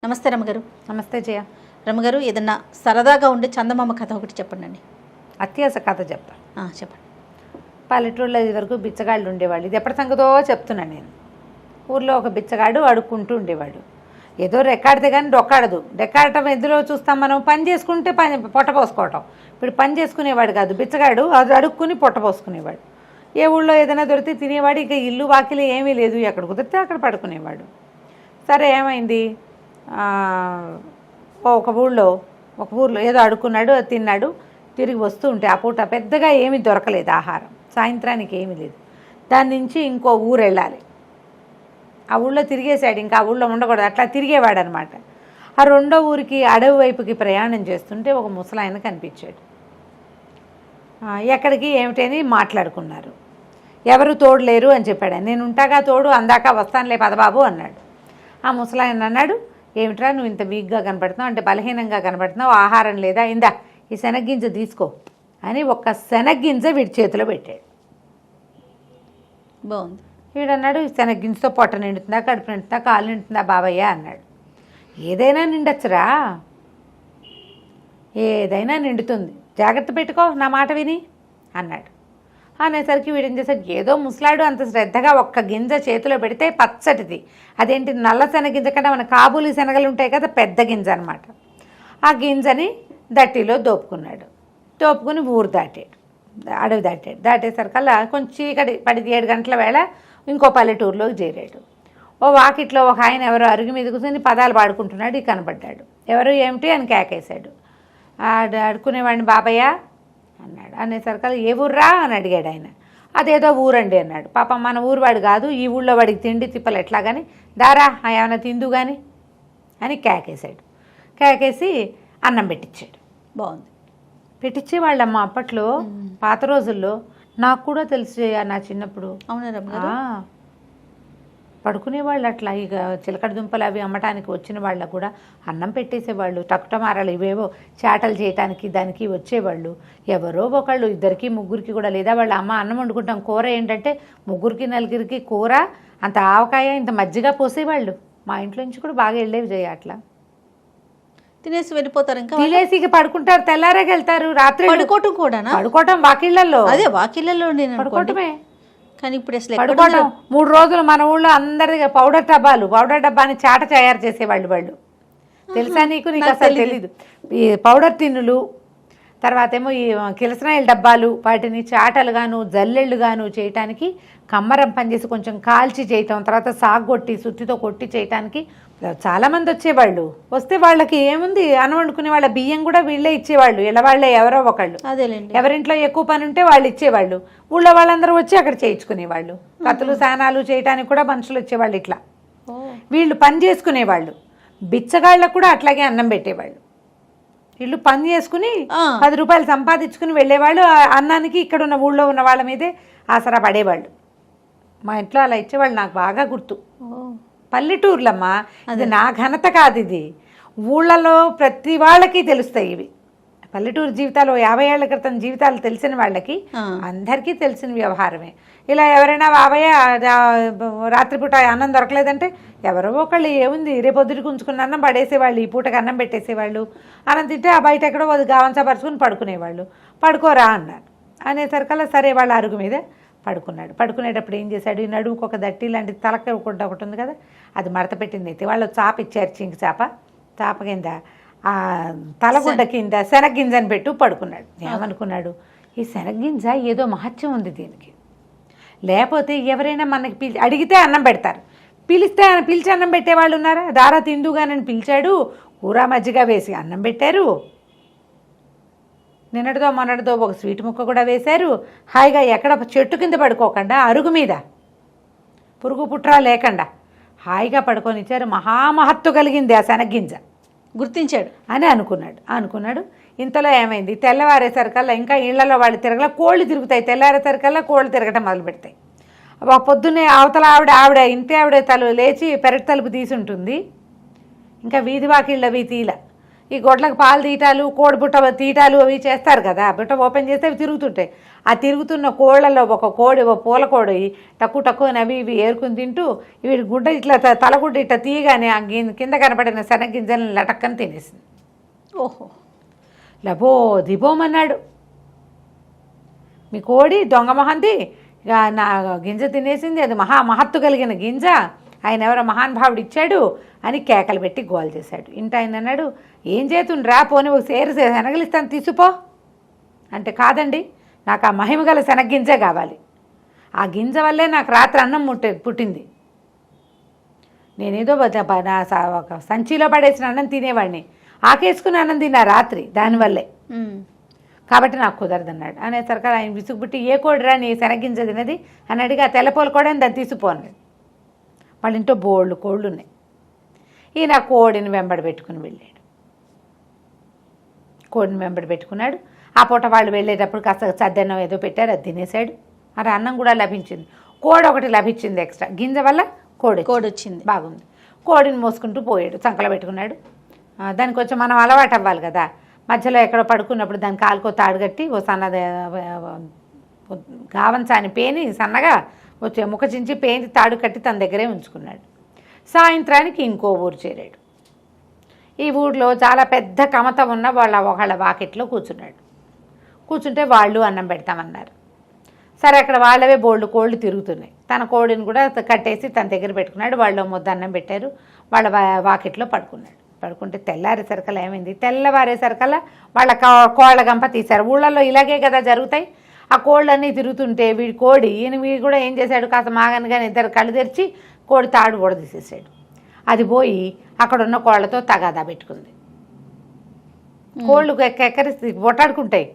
నమస్తే రమగారు. నమస్తే జయ. రమగారు, ఏదన్నా సరదాగా ఉండే చందమామ కథ ఒకటి చెప్పండి. అత్యాస కథ చెప్తా. చెప్పండి. పల్లెటూరులో ఇదివరకు బిచ్చగాళ్ళు ఉండేవాళ్ళు. ఇది ఎప్పటి సంగతో చెప్తున్నాను నేను. ఊర్లో ఒక బిచ్చగాడు అడుక్కుంటూ ఉండేవాడు. ఏదో రెక్కాడితే కానీ డొక్కాడదు. రెక్కాడటం ఎందులో చూస్తాం మనం? పని చేసుకుంటే పొట్ట పోసుకోవటం. ఇప్పుడు పని చేసుకునేవాడు కాదు బిచ్చగాడు, అది అడుక్కుని పొట్ట పోసుకునేవాడు. ఏ ఊళ్ళో ఏదైనా దొరికితే తినేవాడు. ఇక ఇల్లు వాకిలి ఏమీ లేదు, ఎక్కడ కుదిరితే అక్కడ పడుకునేవాడు. సరే ఏమైంది, ఒక ఊర్లో ఏదో అడుక్కున్నాడు, తిన్నాడు. తిరిగి వస్తూ ఉంటే ఆ పూట పెద్దగా ఏమీ దొరకలేదు ఆహారం. సాయంత్రానికి ఏమీ లేదు. దాని నుంచి ఇంకో ఊరు వెళ్ళాలి. ఆ ఊళ్ళో తిరిగేశాడు, ఇంకా ఆ ఊళ్ళో ఉండకూడదు, అట్లా తిరిగేవాడు అనమాట. ఆ రెండో ఊరికి అడవి వైపుకి ప్రయాణం చేస్తుంటే ఒక ముసలాయన కనిపించాడు. ఎక్కడికి ఏమిటని మాట్లాడుకున్నారు. ఎవరు తోడు లేరు అని చెప్పాడు. నేను ఉంటాగా తోడు, అందాక వస్తానులే పదబాబు అన్నాడు. ఆ ముసలాయన అన్నాడు, ఏమిట్రా నువ్వు ఇంత వీక్గా కనపడుతున్నావు, అంటే బలహీనంగా కనపడుతున్నావు, ఆహారం లేదా, ఇందా ఈ శనగ్గింజ తీసుకో అని ఒక్క శనగ్గింజ వీడి చేతిలో పెట్టాడు. బాగుంది. వీడన్నాడు, ఈ శనగ్గింజతో పొట్ట నిండుతుందా, కడుపు నిండుతుందా, కాలు నిండుతుందా బాబయ్య అన్నాడు. ఏదైనా నిండొచ్చురా, ఏదైనా నిండుతుంది, జాగ్రత్త పెట్టుకో నా మాట విని అన్నాడు. అనేసరికి వీడేం చేశాడు, ఏదో ముసలాడు అంత శ్రద్ధగా ఒక్క గింజ చేతిలో పెడితే పచ్చటిది, అదేంటి నల్ల శనగింజ కంటే మన కాబూలి శనగలు ఉంటాయి కదా, పెద్ద గింజ అనమాట. ఆ గింజని దట్టిలో దోపుకున్నాడు. దోపుకుని ఊరు దాటాడు, అడవి దాటాడు. దాటేసరికల్లా కొంచెం చీకటి పడి 7 గంటల వేళ ఇంకో పల్లెటూరులోకి చేరాడు. ఓ వాకిట్లో ఒక ఆయన ఎవరో అరుగు మీద కూర్చొని పదాలు పాడుకుంటున్నాడు. ఈ కనపడ్డాడు. ఎవరు ఏమిటి అని కేకేశాడు. అడుక్కునేవాడిని బాబయ్య అన్నాడు. అనేసరికల్లా ఏ ఊర్రా అని అడిగాడు ఆయన. అదేదో ఊరండి అన్నాడు. పాపం మన ఊరు వాడు కాదు, ఈ ఊళ్ళో వాడికి తిండి తిప్పలు ఎట్లా కానీ, దారా ఏమైనా తిందు కానీ అని కేకేశాడు. కేకేసి అన్నం పెట్టించాడు. బాగుంది. పెట్టించేవాళ్ళమ్మ అప్పట్లో, పాత రోజుల్లో. నాకు కూడా తెలుసు నా చిన్నప్పుడు. అవునా రమగారు? పడుకునేవాళ్ళు అట్లా. ఇక చిలకడ దుంపలు అవి అమ్మటానికి వచ్చిన వాళ్ళకు కూడా అన్నం పెట్టేసేవాళ్ళు. టకుటమారాలు ఇవేవో చాటలు చేయటానికి దానికి వచ్చేవాళ్ళు. ఎవరో ఒకళ్ళు, 2కి 3కి కూడా, లేదా వాళ్ళ అమ్మ అన్నం వండుకుంటాం, కూర ఏంటంటే 3కి 4కి కూర, అంత ఆవకాయ, ఇంత మజ్జిగ పోసేవాళ్ళు. మా ఇంట్లో నుంచి కూడా బాగా వెళ్ళేవి చేయ అట్లా. తినేసి వెళ్ళిపోతారు. ఇంకా తినేసి ఇక పడుకుంటారు, తెల్లారేకి వెళ్తారు. రాత్రి పడుకోవటం కూడా, పడుకోవటం వాకిళ్లలో. అదే వాకిళ్లలో పడుకోవటమే. కానీ ఇప్పుడు అసలు పడుకోవటం 3 రోజులు మన ఊళ్ళో అందరిది పౌడర్ డబ్బాని చాట తయారు చేసేవాళ్ళు వాళ్ళు. తెలుసా నీకు? నీకు అసలు తెలీదు. ఈ పౌడర్ టిన్నులు, తర్వాత ఏమో ఈ కిరసనాయిల డబ్బాలు, వాటిని చాటలుగాను జల్లెళ్ళుగాను చేయటానికి కమ్మరం పనిచేసి కొంచెం కాల్చి చేయటం, తర్వాత సాగొట్టి సుత్తితో కొట్టి చేయటానికి చాలామంది వచ్చేవాళ్ళు. వస్తే వాళ్ళకి ఏముంది, అన్నం వండుకునే వాళ్ళ బియ్యం కూడా వీళ్ళే ఇచ్చేవాళ్ళు. ఇలా వాళ్ళే ఎవరో ఒకళ్ళు. అదేలేండి. ఎవరింట్లో ఎక్కువ పని ఉంటే వాళ్ళు ఇచ్చేవాళ్ళు. ఊళ్ళో వాళ్ళందరూ వచ్చి అక్కడ చేయించుకునేవాళ్ళు. కత్తులు సానాలు చేయటానికి కూడా మనుషులు వచ్చేవాళ్ళు. ఇట్లా వీళ్ళు పని చేసుకునేవాళ్ళు. బిచ్చగాళ్ళకు కూడా అట్లాగే అన్నం పెట్టేవాళ్ళు. వీళ్ళు పని చేసుకుని 10 రూపాయలు సంపాదించుకుని వెళ్ళేవాళ్ళు. అన్నానికి ఇక్కడ ఉన్న ఊళ్ళో ఉన్న వాళ్ళ మీదే ఆసరా పడేవాళ్ళు. మా ఇంట్లో అలా ఇచ్చేవాళ్ళు, నాకు బాగా గుర్తు. పల్లెటూర్లమ్మా, ఇది నా ఘనత కాదు, ఇది ఊళ్ళలో ప్రతి వాళ్ళకి తెలుస్తాయి ఇవి. పల్లెటూరు జీవితాలు 50 ఏళ్ల క్రితం జీవితాలు తెలిసిన వాళ్ళకి అందరికీ తెలిసిన వ్యవహారమే. ఇలా ఎవరైనా బాబయ్య రాత్రిపూట అన్నం దొరకలేదంటే ఎవరో ఒకళ్ళు, ఏముంది రేపొద్దుటికి ఉంచుకున్న అన్నం పడేసేవాళ్ళు, ఈ పూటకి అన్నం పెట్టేసేవాళ్ళు. అన్నం తింటే ఆ బయట ఎక్కడో గావంచపరుచుకుని పడుకునేవాళ్ళు. పడుకోరా అన్నారు. అనేసరికల్లా సరే వాళ్ళ అరుగు మీద పడుకున్నాడు. పడుకునేటప్పుడు ఏం చేశాడు, ఈ నడువుకు ఒక దట్టి లాంటి తలక ఒకటి ఉంది కదా, అది మడత పెట్టింది. అయితే వాళ్ళు చాప ఇచ్చారు, చింకి చాప కింద ఆ తలగుడ్డ కింద శనగ్గింజని పెట్టు పడుకున్నాడు. ఏమనుకున్నాడు, ఈ శనగ్గింజ ఏదో మహత్యం ఉంది దీనికి, లేకపోతే ఎవరైనా మనకి అడిగితే అన్నం పెడతారు, పిలిచి అన్నం పెట్టేవాళ్ళు ఉన్నారా? దారా తిందుగానని పిలిచాడు, కూర మజ్జిగ వేసి అన్నం పెట్టారు. నిన్నటిదో మొన్నటిదో ఒక స్వీట్ ముక్క కూడా వేశారు. హాయిగా ఎక్కడ చెట్టు కింద పడుకోకుండా, అరుగు మీద పురుగు పుట్రా లేకుండా హాయిగా పడుకొని ఇచ్చారు. మహామహత్తు కలిగింది ఆ శనగ్గింజ. గుర్తించాడు అని అనుకున్నాడు. ఇంతలో ఏమైంది, తెల్లవారేసరికల్లా ఇంకా ఇళ్లలో వాళ్ళు తిరగల, కోళ్ళు తిరుగుతాయి. తెల్లారేసరికల్లా కోళ్ళు తిరగటం మొదలు పెడతాయి. పొద్దున్నే అవతల ఆవిడ ఇంటి ఆవిడ లేచి పెరటి తలుపు తీసి ఉంటుంది. ఇంకా వీధి వాకిళ్ళవి తీల, ఈ గొడ్లకు పాలు తీయటాలు, కోడిబుట్ట తీయటాలు అవి చేస్తారు కదా, బుట్ట ఓపెన్ చేస్తే అవి తిరుగుతుంటాయి. ఆ తిరుగుతున్న కోళ్ళలో ఒక కోడి, ఒక పూల కోడి టక్కు టక్కు అవి ఇవి ఏరుకుని తింటూ వీడి గుడ్డ ఇట్లా తలగుడ్డ ఇట్లా తీయగానే ఆ కింద కనపడిన శనగింజలను లటక్కని తినేసింది. ఓహో, లబో దిబోమన్నాడు, మీ కోడి దొంగ మహంతి ఇక నా గింజ తినేసింది, అది మహత్తు కలిగిన గింజ, ఆయన ఎవరో మహానుభావుడు ఇచ్చాడు అని కేకలు పెట్టి గోల్ చేశాడు. ఇంట ఆయన అన్నాడు, ఏం చేతుండ్రా, పోనీ ఒక సేరు శనగలిస్తాను తీసుపో అంటే, కాదండి నాకు ఆ మహిమ గల శనగ్గింజే కావాలి, ఆ గింజ వల్లే నాకు రాత్రి అన్నం పుట్టింది, నేనేదో ఒక సంచిలో పడేసిన అన్నం తినేవాడిని, ఆకేసుకుని అన్నం తిన్నా రాత్రి దానివల్లే, కాబట్టి నాకు కుదరదన్నాడు. అనేసరికి ఆయన విసుగుబుట్టి, ఏ కోడిరా నీ శనగింజ తినది అని అడిగి, ఆ తెల్లపోలు కూడా దాన్ని తీసిపోన్నాడు. వాళ్ళ ఇంట్లో బోళ్ళు కోళ్ళు ఉన్నాయి. ఈయన కోడిని వెంబడి పెట్టుకుని వెళ్ళాడు. కోడిని వెంబడి పెట్టుకున్నాడు. ఆ పూట వాళ్ళు వెళ్ళేటప్పుడు కాస్త సద్దన్నం ఏదో పెట్టారు, అది తినేసాడు. మరి అన్నం కూడా లభించింది. కోడి ఒకటి లభించింది ఎక్స్ట్రా, గింజ వల్ల కోడి వచ్చింది, బాగుంది. కోడిని మోసుకుంటూ పోయాడు, చంకలో పెట్టుకున్నాడు. దానికి కొంచెం మనం అలవాటు అవ్వాలి కదా, మధ్యలో ఎక్కడో పడుకున్నప్పుడు దాని కాలుకో తాడు కట్టి ఓ సన్నది గావంచాని పేని సన్నగా వచ్చే ముఖ చించి పేని తాడు కట్టి తన దగ్గరే ఉంచుకున్నాడు. సాయంత్రానికి ఇంకో ఊరు చేరాడు. ఈ ఊళ్ళో చాలా పెద్ద కమత ఉన్న ఒకళ్ళ వాకిట్లో కూర్చున్నాడు. కూర్చుంటే వాళ్ళు అన్నం పెడతామన్నారు. సరే, అక్కడ వాళ్ళవే బోల్డ్ కోళ్ళు తిరుగుతున్నాయి. తన కోడిని కూడా కట్టేసి తన దగ్గర పెట్టుకున్నాడు. వాళ్ళు ముద్ద అన్నం పెట్టారు. వాళ్ళ వాకిట్లో పడుకున్నాడు. పడుకుంటే తెల్లారేసరికల్లా ఏమైంది, తెల్లవారేసరికల్లా వాళ్ళ కోళ్ళ గంప తీశారు. ఊళ్ళల్లో ఇలాగే కదా జరుగుతాయి. ఆ కోళ్ళన్నీ తిరుగుతుంటే వీడి కోడి వీడు కూడా ఏం చేశాడు, కాస్త మాగనగానే ఇద్దరు కళ్ళు తెరిచి కోడి తాడు కూడా తీసేసాడు. అది పోయి అక్కడ ఉన్న కోళ్ళతో తగాదా పెట్టుకుంది. కోళ్ళు ఎక్కరిసి పొట్టాడుకుంటాయి.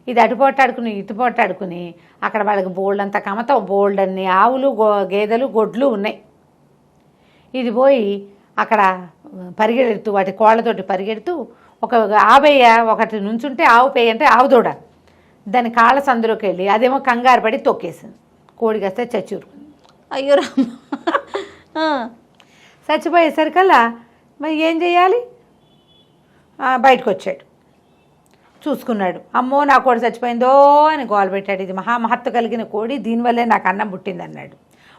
ఇది అటు పొట్టాడుకుని ఇటు పొట్టాడుకుని అక్కడ వాళ్ళకి బోల్డంత కమతం, బోల్డన్ని ఆవులు గేదెలు గొడ్లు ఉన్నాయి. ఇది పోయి అక్కడ పరిగెడుతూ వాటి కోళ్ళతోటి పరిగెడుతూ ఒక ఆవేయ ఒకటి నుంచుంటే ఆవు పేయ అంటే ఆవు దూడ దాని కాళ్ళ సందులోకి వెళ్ళి అదేమో కంగారు పడి తొక్కేసింది. కోడి కాస్తే చచ్చూరుకుంది. అయ్యో రామ. చచ్చిపోయేసరికల్లా మరి ఏం చేయాలి, బయటకు వచ్చాడు. చూసుకున్నాడు, అమ్మో నా కోడి చచ్చిపోయిందో అని గోల పెట్టాడు. ఇది మహత్తు కలిగిన కోడి, దీనివల్లే నాకు అన్నం పుట్టింది అన్నాడు.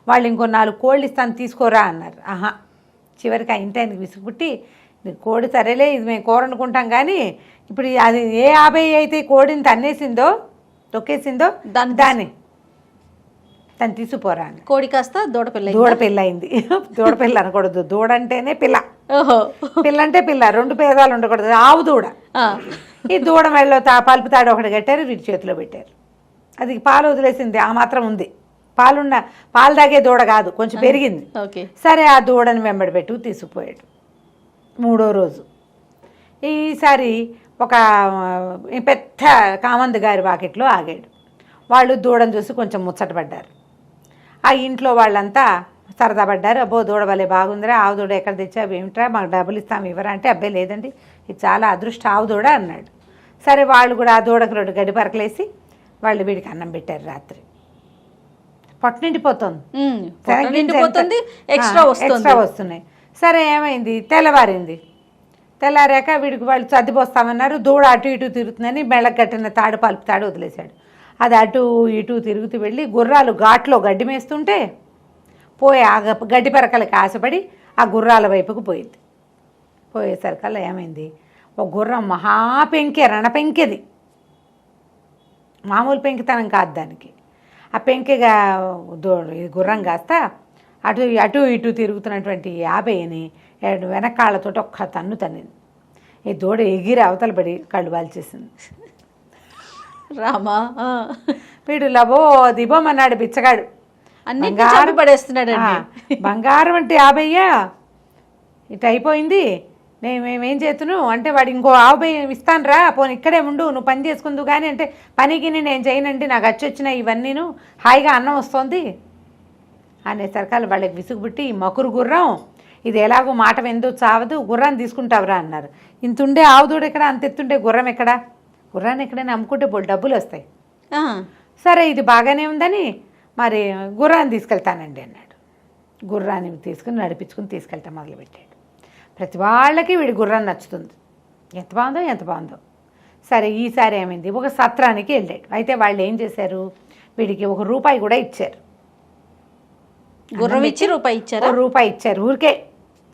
వాళ్ళు ఇంకో 4 కోళ్ళు ఇస్తాను తీసుకోరా అన్నారు. ఆహా, చివరికి ఆ ఇంటి ఆయనకి విసుగుపుట్టి, కోడి సరేలే ఇది మేము కూర అనుకుంటాం కానీ ఇప్పుడు అది ఏ 50 అయితే కోడిని తన్నేసిందో తొక్కేసిందో దాన్ని తను తీసుకుపోరా అని. కోడి కాస్త దూడపిల్ల అయింది. దూడపిల్ల అనకూడదు, దూడ అంటేనే పిల్ల. ఓహో, పిల్ల అంటే పిల్ల, 2 పేదాలు ఉండకూడదు, ఆవు దూడ. ఈ దూడ మెడలో పలుపు తాడు ఒకటి కట్టారు, వీటి చేతిలో పెట్టారు. అది పాలు వదిలేసింది, ఆ మాత్రం ఉంది. పాలు తాగే దూడ కాదు, కొంచెం పెరిగింది. సరే, ఆ దూడని వెంబడి పెట్టు తీసుకుపోయాడు. 3వ రోజు ఈసారి ఒక పెద్ద కామంది గారి వాకిట్లో ఆగాడు. వాళ్ళు దూడను చూసి కొంచెం ముచ్చటపడ్డారు. ఆ ఇంట్లో వాళ్ళంతా సరదా పడ్డారు. అబ్బో దూడ వలే బాగుందిరా, ఆవు దూడ ఎక్కడ తెచ్చావు ఏమిట్రా, మాకు డబ్బులు ఇస్తాము ఇవ్వరా అంటే, అబ్బాయి లేదండి ఇది చాలా అదృష్ట ఆవు దూడ అన్నాడు. సరే, వాళ్ళు కూడా ఆ దూడకు 2 గడ్డి పరకలేసి వాళ్ళు వీడికి అన్నం పెట్టారు. రాత్రి పొట్ట నిండిపోతుంది, ఎక్స్ట్రా వస్తున్నాయి. సరే, ఏమైంది, తెల్లారాక వీడికి వాళ్ళు సర్దిపోస్తామన్నారు. దూడ అటు ఇటు తిరుగుతుందని మెళ్ళకు కట్టిన తాడు పలుపు తాడు వదిలేశాడు. అది అటు ఇటు తిరుగుతూ వెళ్ళి గుర్రాలు ఘాట్లో గడ్డి మేస్తుంటే పోయి ఆ గడ్డి పరకలకి ఆశపడి ఆ గుర్రాల వైపుకు పోయింది. పోయేసరికల్లా ఏమైంది, ఒక గుర్రం మహాపెంకె, రణపెంకెది, మామూలు పెంకితనం కాదు దానికి. ఆ పెంకెగా గుర్రం కాస్త అటు ఇటు తిరుగుతున్నటువంటి 50ని వెనకాళ్ళతో ఒక్క తన్ను తన్నింది. ఈ దూడ ఎగిరి అవతల పడి కళ్ళు వాల్చేసింది. రామా, వీడు లబో దిబోమన్నాడు బిచ్చగాడు, బంగారం పడేస్తున్నాడు. బంగారం అంటే 50 ఇటు అయిపోయింది, మేమేం చేతును అంటే, వాడు ఇంకో 50 ఇస్తాను రా, పోనీ ఇక్కడే ఉండు, నువ్వు పని చేసుకుందు కానీ అంటే, పనికి నేను చేయనండి, నాకు వచ్చినాయి ఇవన్నీను, హాయిగా అన్నం వస్తుంది అనేసరికాలు వాళ్ళకి విసుగుబుట్టి, ఈ మకురు గుర్రం ఇది ఎలాగో మాట వెందు చావదు, గుర్రాన్ని తీసుకుంటావురా అన్నారు. ఇంతుండే ఆవుదూడు ఎక్కడ, అంత ఎత్తుంటే గుర్రం ఎక్కడా, గుర్రాన్ని ఎక్కడైనా అమ్ముకుంటే డబ్బులు వస్తాయి. సరే, ఇది బాగానే ఉందని మరి గుర్రాన్ని తీసుకెళ్తానండి అన్నాడు. గుర్రాన్ని తీసుకుని నడిపించుకుని తీసుకెళ్తా మొదలుపెట్టాడు. ప్రతి వాళ్ళకి వీడి గుర్రం నచ్చుతుంది, ఎంత బాగుందో. సరే ఈసారి ఏమైంది, ఒక సత్రానికి వెళ్ళాడు. అయితే వాళ్ళు ఏం చేశారు, వీడికి ₹1 కూడా ఇచ్చారు. గుర్రం ఇచ్చి రూపాయి ఇచ్చారా? ₹1 ఇచ్చారు ఊరికే.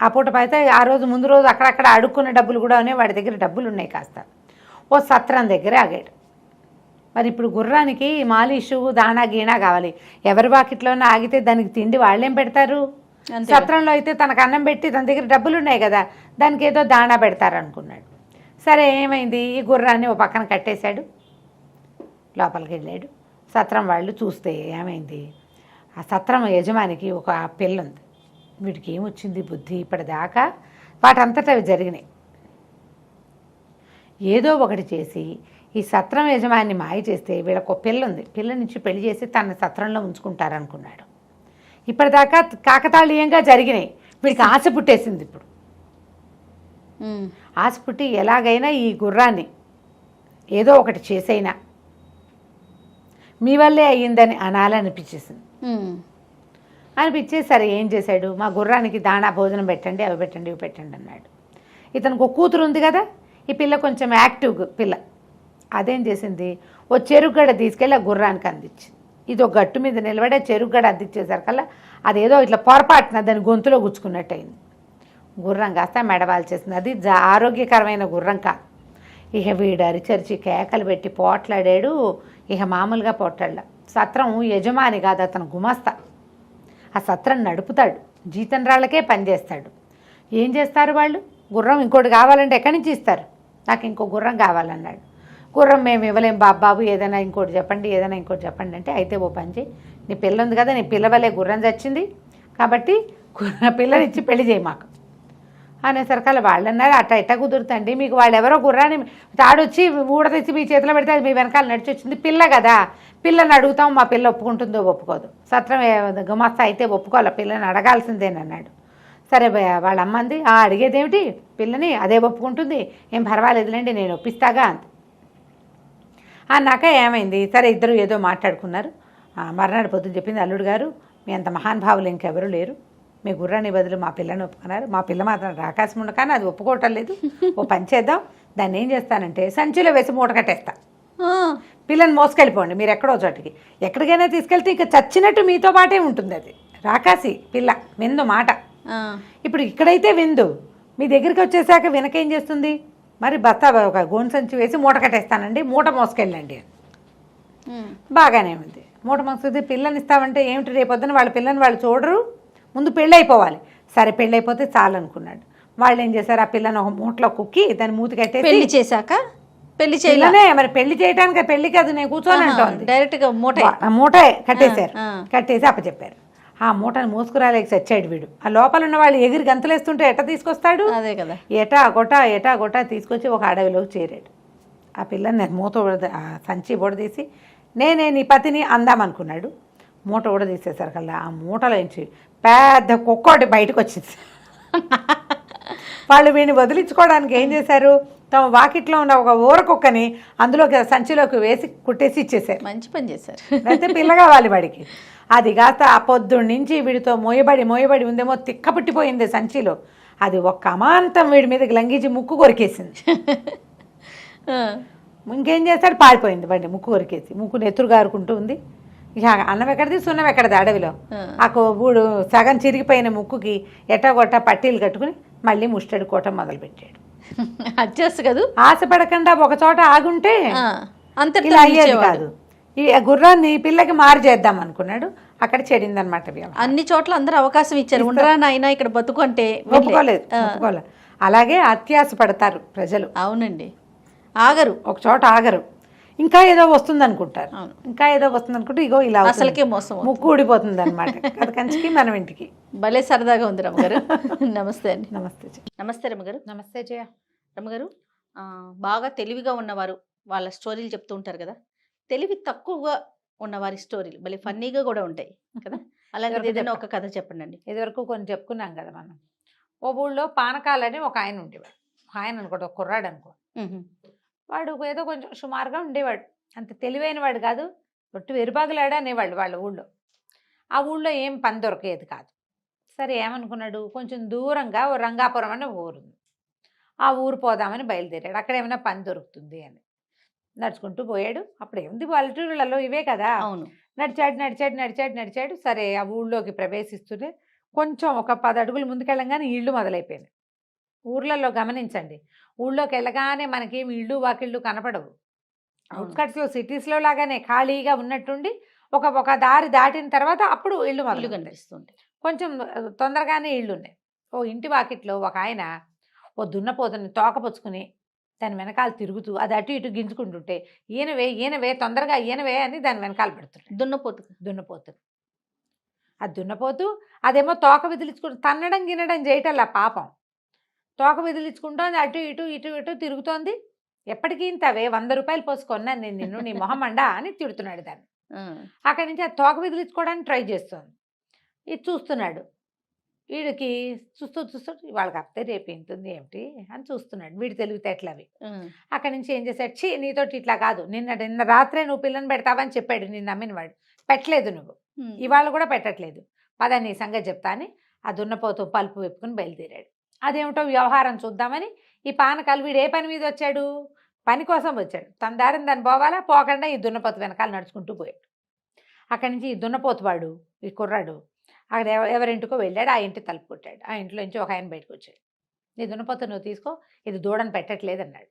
ఆ పూట అయితే ఆ రోజు ముందు రోజు అక్కడక్కడ అడుక్కున్న డబ్బులు కూడా ఉన్నాయి, వాడి దగ్గర డబ్బులు ఉన్నాయి కాస్త. ఓ సత్రం దగ్గర ఆగాడు. మరి ఇప్పుడు గుర్రానికి మాలిషు దాణా గీణా కావాలి. ఎవరి వాకిట్లోనే ఆగితే దానికి తిండి వాళ్ళేం పెడతారు? సత్రంలో అయితే తనకు అన్నం పెట్టి తన దగ్గర డబ్బులు ఉన్నాయి కదా, దానికి ఏదో దాణా పెడతారు అనుకున్నాడు. సరే ఏమైంది, ఈ గుర్రాన్ని ఓ పక్కన కట్టేశాడు, లోపలికి వెళ్ళాడు. సత్రం వాళ్ళు చూస్తే ఏమైంది, ఆ సత్రం యజమానికి ఒక పిల్ల ఉంది. వీడికి ఏమొచ్చింది బుద్ధి, ఇప్పటిదాకా వాటంతటా అవి జరిగినాయి. ఏదో ఒకటి చేసి ఈ సత్రం యజమాని మాయ చేస్తే వీళ్ళకు ఒక పిల్ల ఉంది, పిల్ల నుంచి పెళ్లి చేసి తన సత్రంలో ఉంచుకుంటారనుకున్నాడు. ఇప్పటిదాకా కాకతాళీయంగా జరిగినాయి. వీడికి ఆశ పుట్టేసింది. ఇప్పుడు ఆశ పుట్టి ఎలాగైనా ఈ గుర్రాన్ని ఏదో ఒకటి చేసైనా మీ వల్లే అయ్యిందని అనాలనిపించేసింది. అనిపించేసరి ఏం చేశాడు, మా గుర్రానికి దాణా భోజనం పెట్టండి, అవి పెట్టండి, ఇవి పెట్టండి అన్నాడు. ఇతనికి ఒక కూతురు ఉంది కదా, ఈ పిల్ల కొంచెం యాక్టివ్ పిల్ల. అదేం చేసింది, ఓ చెరుగడ తీసుకెళ్ళి ఆ గుర్రానికి అందించింది. ఇది ఒక గట్టు మీద నిలబడే చెరుగడ అందించేసరికల్లా అదేదో ఇట్లా పొరపాటున దాని గొంతులో గుచ్చుకున్నట్టు అయింది. గుర్రం కాస్త మెడవాల్చేసింది. అది ఆరోగ్యకరమైన గుర్రం కాదు. ఇక వీడు అరిచరిచి కేకలు పెట్టి పోట్లాడాడు. ఇక మామూలుగా పోట్లాడ. సత్రం యజమాని కాదు, అతను గుమస్తా. ఆ సత్రం నడుపుతాడు, జీతం రాళ్ళకే పనిచేస్తాడు. ఏం చేస్తారు వాళ్ళు, గుర్రం ఇంకోటి కావాలంటే ఎక్కడి నుంచి ఇస్తారు, నాకు ఇంకో గుర్రం కావాలన్నాడు. గుర్రం మేము ఇవ్వలేం బాబు, ఏదైనా ఇంకోటి చెప్పండి, ఏదైనా ఇంకోటి చెప్పండి అంటే, అయితే ఓ పని చేయి, నీ పిల్ల ఉంది కదా, నీ పిల్ల వల్లే గుర్రం చచ్చింది కాబట్టి పిల్లనిచ్చి పెళ్లి చేయి మాకు అనేసరికల్లా వాళ్ళు అన్నారు, అట్ట ఎట్ట కుదురుతండి, మీకు వాళ్ళు ఎవరో గుర్రాన్ని తాడొచ్చి ఊడ తెచ్చి మీ చేతిలో పెడితే అది మీ వెనకాల నడిచి వచ్చింది, పిల్ల కదా, పిల్లని అడుగుతాం, మా పిల్ల ఒప్పుకుంటుందో ఒప్పుకోదు. సత్రం గుమస్తా అయితే ఒప్పుకోవాలి, పిల్లని అడగాల్సిందేనన్నాడు. సరే వాళ్ళ అమ్మ అంది, అడిగేదేమిటి పిల్లని, అదే ఒప్పుకుంటుంది, ఏం పర్వాలేదులేండి నేను ఒప్పిస్తాగా అంది. అన్నాక ఏమైంది, సరే ఇద్దరు ఏదో మాట్లాడుకున్నారు. మర్నాడు పొద్దున చెప్పింది, అల్లుడు గారు మీ అంత మహానుభావులు ఇంకెవరూ లేరు, మీ గుర్రాన్ని బదులు మా పిల్లని ఒప్పుకున్నారు, మా పిల్ల మాత్రం రాకాశం ఉండ కానీ అది ఒప్పుకోవటం లేదు, ఓ పని చేద్దాం, దాన్ని ఏం చేస్తానంటే సంచిలో వేసి మూట కట్టేస్తా, పిల్లని మోసుకెళ్ళిపోండి మీరు ఎక్కడో చోటికి, ఎక్కడికైనా తీసుకెళ్తే ఇక చచ్చినట్టు మీతో పాటే ఉంటుంది. అది రాకాసి పిల్ల, విందు మాట. ఇప్పుడు ఇక్కడైతే విందు, మీ దగ్గరికి వచ్చేసాక వినకేం చేస్తుంది, మరి బత్త ఒక గోను సంచి వేసి మూట కట్టేస్తానండి, మూట మోసుకెళ్ళండి. బాగానే ఉంది, మూట మోసుకుంది. పిల్లని ఇస్తామంటే ఏమిటి, రేపొద్దున వాళ్ళ పిల్లని వాళ్ళు చూడరు, ముందు పెళ్ళి అయిపోవాలి. సరే పెళ్ళి అయిపోతే చాలు అనుకున్నాడు. వాళ్ళు ఏం చేశారు, ఆ పిల్లని ఒక మూటలో కుక్కి దాన్ని మూతి కట్టేసి, పెళ్లి చేశాక పెళ్లి చేయలేనే మరి పెళ్లి చేయడానికి పెళ్లి కాదు నేను కూర్చొని అంటోంది, డైరెక్ట్గా మూట కట్టేశారు. కట్టేసి అప్పచెప్పారు. ఆ మూటను మోసుకురాలేక చచ్చాడు వీడు. ఆ లోపల ఉన్న వాళ్ళు ఎగిరి గంతలేస్తుంటే ఎట్ట తీసుకొస్తాడు, అదే కదా, ఎటా గొటా తీసుకొచ్చి ఒక అడవిలోకి చేరాడు. ఆ పిల్లని మూత సంచి ఊడదీసి నేనే నీ పతిని అందామనుకున్నాడు. మూట ఊడదీసేసరికల్లా ఆ మూటలోంచి పెద్ద కుక్కోటి బయటకు వచ్చింది. వాళ్ళు వీడిని వదిలించుకోవడానికి ఏం చేశారు, తమ వాకిట్లో ఉన్న ఒక ఊర కుక్కని అందులోకి సంచిలోకి వేసి కుట్టేసి ఇచ్చేసారు. మంచి పని చేశారు. అయితే పిల్ల కావాలి వాడికి. అది కాస్త ఆ పొద్దున్న నుంచి వీడితో మోయబడి ఉందేమో, తిక్క పుట్టిపోయింది సంచిలో. అది ఒక్క అమాంతం వీడి మీదకి లంఘించి ముక్కు కొరికేసింది. ఇంకేం చేస్తాడు, పారిపోయింది బండి, ముక్కు కొరికేసి. ముక్కు నెత్తురు గారుకుంటూ ఉంది. ఇక అన్నం ఎక్కడిది సున్నం ఎక్కడిది అడవిలో. ఆ కొవ్వుడు సగం చిరిగిపోయిన ముక్కుకి ఎట్టగొట్ట పట్టీలు కట్టుకుని మళ్ళీ ముష్టడి కోట మొదలుపెట్టాడు. అడ్జస్ట్ కాదు, ఆశపడకుండా ఒక చోట ఆగుంటే అంత ఇలా అయ్యేది కాదు. ఈ గుర్రాన్ని పిల్లకి మారు చేద్దాం అనుకున్నాడు, అక్కడ చెడిందనమాట. అన్ని చోట్ల అందరూ అవకాశం ఇచ్చారు, ఉండరా నాయన ఇక్కడ బతుకు అంటే ఒప్పుకోలేదు. అలాగే అత్యాశ పడతారు ప్రజలు. అవునండి, ఆగరు, ఒక చోట ఆగరు, ఇంకా ఏదో వస్తుంది అనుకుంటారు, ఇంకా ఏదో వస్తుంది అనుకుంటే ఇగో ఇలా అసలుకే మోసం, ముక్కు ఊడిపోతుంది అనమాట. అది కంచికి మనం ఇంటికి. భలే సరదాగా ఉంది రమ్మగారు. నమస్తే అండి. నమస్తే. నమస్తే రమ్మగారు. నమస్తే జయ. రమ్మగారు, బాగా తెలివిగా ఉన్నవారు వాళ్ళ స్టోరీలు చెప్తూ ఉంటారు కదా, తెలివి తక్కువగా ఉన్నవారి స్టోరీలు భలే ఫన్నీగా కూడా ఉంటాయి కదా, అలాంటిది ఏదైనా ఒక కథ చెప్పండి. ఇదివరకు కొన్ని చెప్పుకున్నాం కదా మనం. ఓ ఊళ్ళో పానకాలని ఒక ఆయన ఉండేవాడు. ఆయన అనుకోండి, ఒక కుర్రాడు అనుకో. వాడు ఏదో కొంచెం సుమారుగా ఉండేవాడు, అంత తెలివైన వాడు కాదు, ఒట్టు వెరుబాగులాడా అనేవాళ్ళు వాళ్ళ ఊళ్ళో. ఆ ఊళ్ళో ఏం పని దొరికేది కాదు. సరే ఏమనుకున్నాడు, కొంచెం దూరంగా ఓ రంగాపురం అనే ఊరు ఉంది, ఆ ఊరు పోదామని బయలుదేరాడు. అక్కడ ఏమైనా పని దొరుకుతుంది అని. నడుచుకుంటూ పోయాడు. అప్పుడు ఏముంది పల్లెటూళ్ళలో ఇవే కదా. అవును. నడిచాడు నడిచాడు నడిచాడు నడిచాడు. సరే ఆ ఊళ్ళోకి ప్రవేశిస్తూనే కొంచెం ఒక 10 అడుగులు ముందుకెళ్ళంగానే ఇళ్ళు మొదలైపోయింది. ఊర్లలో గమనించండి, ఊళ్ళోకి వెళ్ళగానే మనకేమి ఇళ్ళు వాకిళ్ళు కనపడవు. అవుట్స్కట్స్లో సిటీస్లో లాగానే ఖాళీగా ఉన్నట్టుండి ఒక దారి దాటిన తర్వాత అప్పుడు ఇళ్ళు ఇల్లు మొదలు కనిపిస్తుంది. కొంచెం తొందరగానే ఇళ్ళు ఉన్నాయి. ఓ ఇంటి వాకిట్లో ఒక ఆయన ఓ దున్నపోతుని తోకపుచ్చుకుని దాని వెనకాల తిరుగుతూ అది అటు ఇటు గింజుకుంటుంటే ఈయనవే తొందరగా ఈయనవే అని దాని వెనకాల పెడుతున్నాడు. దున్నపోతు అది దున్నపోతూ అదేమో తోక విదిలించుకుంటూ తన్నడం గిన్నడం చేయటల్లా పాపం. తోక విదిలించుకుంటోంది, అటు ఇటు ఇటు ఇటు తిరుగుతోంది. ఎప్పటికీ ఇంతవే 100 రూపాయలు పోసుకొన్నాను నేను నిన్ను, నీ మొహమండా అని తిడుతున్నాడు దాన్ని. అక్కడి నుంచి అది తోక విదిలించుకోవడానికి ట్రై చేస్తోంది. ఇది చూస్తున్నాడు. వీడికి చూస్తూ వాళ్ళకి అప్తే రేపు ఎంతుంది ఏమిటి అని చూస్తున్నాడు. వీడి తెలివితేటలు అవి. అక్కడి నుంచి ఏం చేశాడు, ఛీ నీతోటి ఇట్లా కాదు, నిన్న రాత్రే నువ్వు పిల్లని పెడతావని చెప్పాడు నిన్ను నమ్మినవాడు, పెట్టలేదు నువ్వు, ఇవాళ కూడా పెట్టట్లేదు, పద నీ సంగతి చెప్తా అని ఆ దున్నపోతూ పలుపు వెప్పుకుని బయలుదేరాడు. అదేమిటో వ్యవహారం చూద్దామని ఈ పానకాలు వీడు ఏ పని మీద వచ్చాడు, పని కోసం వచ్చాడు. తన దారిని దాన్ని పోవాలా, పోకుండా ఈ దున్నపోతు వెనకాల నడుచుకుంటూ పోయాడు. అక్కడి నుంచి ఈ దున్నపోతు వాడు ఈ కుర్రాడు అక్కడ ఎవరింటికో వెళ్ళాడు. ఆ ఇంటి తలుపు కొట్టాడు. ఆ ఇంట్లో నుంచి ఒక ఆయన బయటకు వచ్చాడు. నీ దున్నపోతు నువ్వు తీసుకో, ఇది దూడని పెట్టట్లేదు అన్నాడు.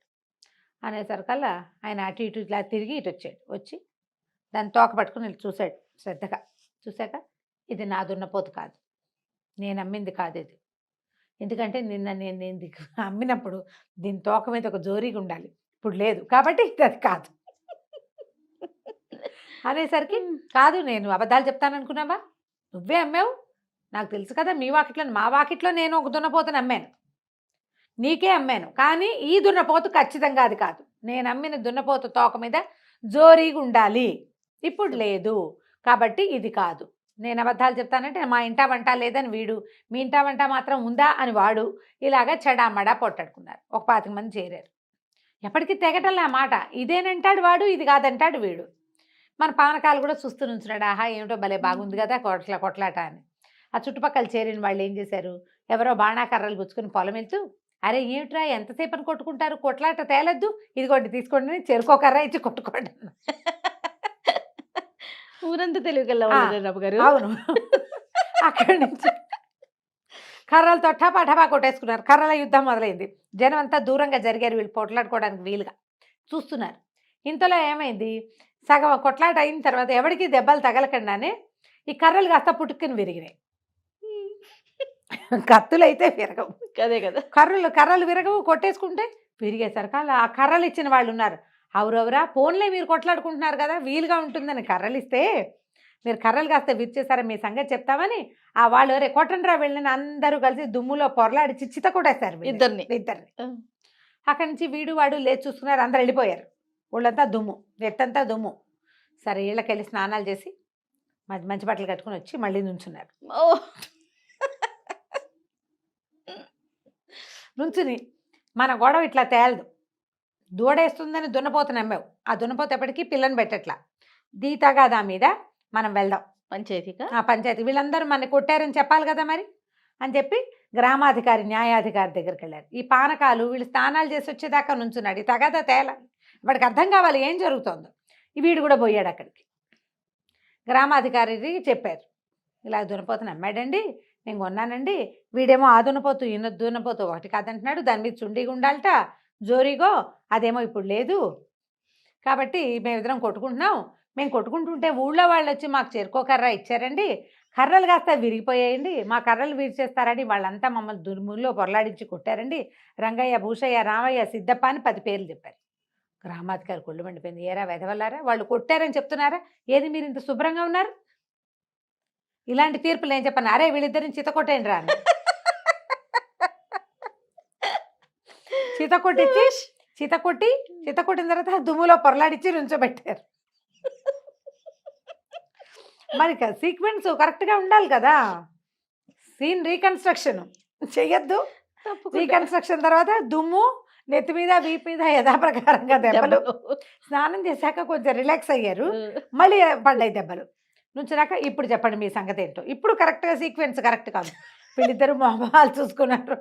అనేసరికల్లా ఆయన అటు ఇటు ఇట్లా తిరిగి ఇటు వచ్చాడు. వచ్చి దాన్ని తోక పట్టుకుని చూశాడు శ్రద్ధగా. చూశాక ఇది నా దున్నపోతు కాదు, నేను అమ్మింది కాదు ఇది. ఎందుకంటే నేను అమ్మినప్పుడు దీని తోక మీద ఒక జోరీగా ఉండాలి, ఇప్పుడు లేదు కాబట్టి ఇది అది కాదు అనేసరికి, కాదు నేను అబద్ధాలు చెప్తాను అనుకున్నావా, నువ్వే అమ్మావు, నాకు తెలుసు కదా, మీ వాకిట్లో మా వాకిట్లో నేను ఒక దున్నపోతుని అమ్మాను, నీకే అమ్మాను, కానీ ఈ దున్నపోతు ఖచ్చితంగా అది కాదు, నేను అమ్మిన దున్నపోతు తోక మీద జోరీగా ఉండాలి, ఇప్పుడు లేదు కాబట్టి ఇది కాదు. నేను అబద్ధాలు చెప్తానంటే మా ఇంటా వంట లేదని వీడు, మీ ఇంటా వంట మాత్రం ఉందా అని వాడు, ఇలాగా చెడామడా పొట్టాడుకున్నారు. ఒక 25 మంది చేరారు. ఎప్పటికీ తెగటల్లా మాట, ఇదేనంటాడు వాడు, ఇది కాదంటాడు వీడు. మన పానకాలు కూడా చూస్తూ నుంచున్నాడు. ఆహా ఏమిటో భలే బాగుంది కదా కొట్లాట అని. ఆ చుట్టుపక్కల చేరిన వాళ్ళు ఏం చేశారు, ఎవరో బాణాకర్రలు పుచ్చుకుని పొలం వెళ్తూ, అరే ఏమిట్రా ఎంతసేపు అని కొట్టుకుంటారు, కొట్లాట తేలద్దు, ఇదిగోండి తీసుకోండి, చెరుకోకర్ర ఇచ్చి కొట్టుకోండి. ఊరంతా తెలివిగల గారు. అవును. అక్కడి నుంచి కర్రలతో టపా కొట్టేసుకున్నారు. కర్రల యుద్ధం మొదలైంది. జనం అంతా దూరంగా జరిగారు వీళ్ళు పోట్లాడుకోవడానికి వీలుగా చూస్తున్నారు. ఇంతలో ఏమైంది, సగం కొట్లాట అయిన తర్వాత ఎవరికి దెబ్బలు తగలకుండానే ఈ కర్రలు కాస్త పుట్టుకుని విరిగినాయి. కత్తులు అయితే విరగవు, అదే కదా, కర్రలు విరగవు, కొట్టేసుకుంటే విరిగేసరికి ఆ కర్రలు ఇచ్చిన వాళ్ళు ఉన్నారు. అవురవరా ఫోన్లే మీరు కొట్లాడుకుంటున్నారు కదా, వీలుగా ఉంటుందని కర్రలు ఇస్తే మీరు కర్రలు కాస్త విరిచేసారా, మీ సంగతి చెప్తామని ఆ వాళ్ళు రే కొట్టండ్రా వెళ్ళిన అందరూ కలిసి దుమ్ములో పొరలాడి చిచ్చిత కొట్టేస్తారు ఇద్దరిని. అక్కడి నుంచి వీడు వాడు లేచి చూసుకున్నారు. అందరు వెళ్ళిపోయారు. ఊళ్ళంతా దుమ్ము, ఎట్టంతా దుమ్ము. సరే వీళ్ళకెళ్ళి స్నానాలు చేసి మంచి బట్టలు కట్టుకుని వచ్చి మళ్ళీ నుంచున్నారు. నుంచుని మన గొడవ ఇట్లా తేలదు, దూడేస్తుందని దున్నపోతు నమ్మావు, ఆ దున్నపోతు ఎప్పటికీ పిల్లని పెట్టట్లా, దీతాగా దా మీద మనం వెళ్దాం పంచాయతీ, వీళ్ళందరూ మన కొట్టారని చెప్పాలి కదా మరి అని చెప్పి గ్రామాధికారి న్యాయాధికారి దగ్గరికి వెళ్ళారు. ఈ పానకాలు వీళ్ళు స్నానాలు చేసి వచ్చేదాకా నుంచున్నాడు. ఈ తగాదా తేలాలి, వాడికి అర్థం కావాలి ఏం జరుగుతుందో. వీడు కూడా పోయాడు అక్కడికి. గ్రామాధికారికి చెప్పారు, ఇలా దున్నపోతుని అమ్మాడండి, నేను కొన్నానండి, వీడేమో ఆ దున్నపోతు ఈయన దున్నపోతు ఒకటి కాదంటున్నాడు, దాని మీద చుండిగా ఉండాలట జోరీగో, అదేమో ఇప్పుడు లేదు, కాబట్టి మేమిద్దరం కొట్టుకుంటున్నాం, మేము కొట్టుకుంటుంటే ఊళ్ళో వాళ్ళు వచ్చి మాకు చెరుకోకర్ర ఇచ్చారండి, కర్రలు కాస్త విరిగిపోయాయండి, మా కర్రలు విరిచేస్తారని వాళ్ళంతా మమ్మల్ని దుర్ముల్లో పొరలాడించి కొట్టారండి, రంగయ్య భూషయ్య రామయ్య సిద్ధప్ప అని 10 పేర్లు చెప్పారు. గ్రామాధికారి కొళ్ళు మండిపోయింది. ఏరా వెదవల్లారా, వాళ్ళు కొట్టారని చెప్తున్నారా, ఏది మీరు ఇంత శుభ్రంగా ఉన్నారు, ఇలాంటి తీర్పులు ఏం చెప్పాను, అరే వీళ్ళిద్దరిని చితకొట్టేయండి రా, చితకొట్టిన తర్వాత దుమ్ములో పొరలాడిచ్చి నుంచోబెట్టారు. మరి సీక్వెన్స్ కరెక్ట్గా ఉండాలి కదా, సీన్ రీకన్స్ట్రక్షన్ చెయ్యొద్దు. రీకన్స్ట్రక్షన్ తర్వాత దుమ్ము నెత్తి మీద వీపు మీద యథాప్రకారంగా దెబ్బలు. స్నానం చేశాక కొంచెం రిలాక్స్ అయ్యారు, మళ్ళీ పడ్డాయి దెబ్బలు. నుంచినాక ఇప్పుడు చెప్పండి మీ సంగతి ఏంటో. ఇప్పుడు కరెక్ట్గా సీక్వెన్స్ కరెక్ట్ కాదు, వీళ్ళిద్దరు మొహాలు చూసుకున్నారు.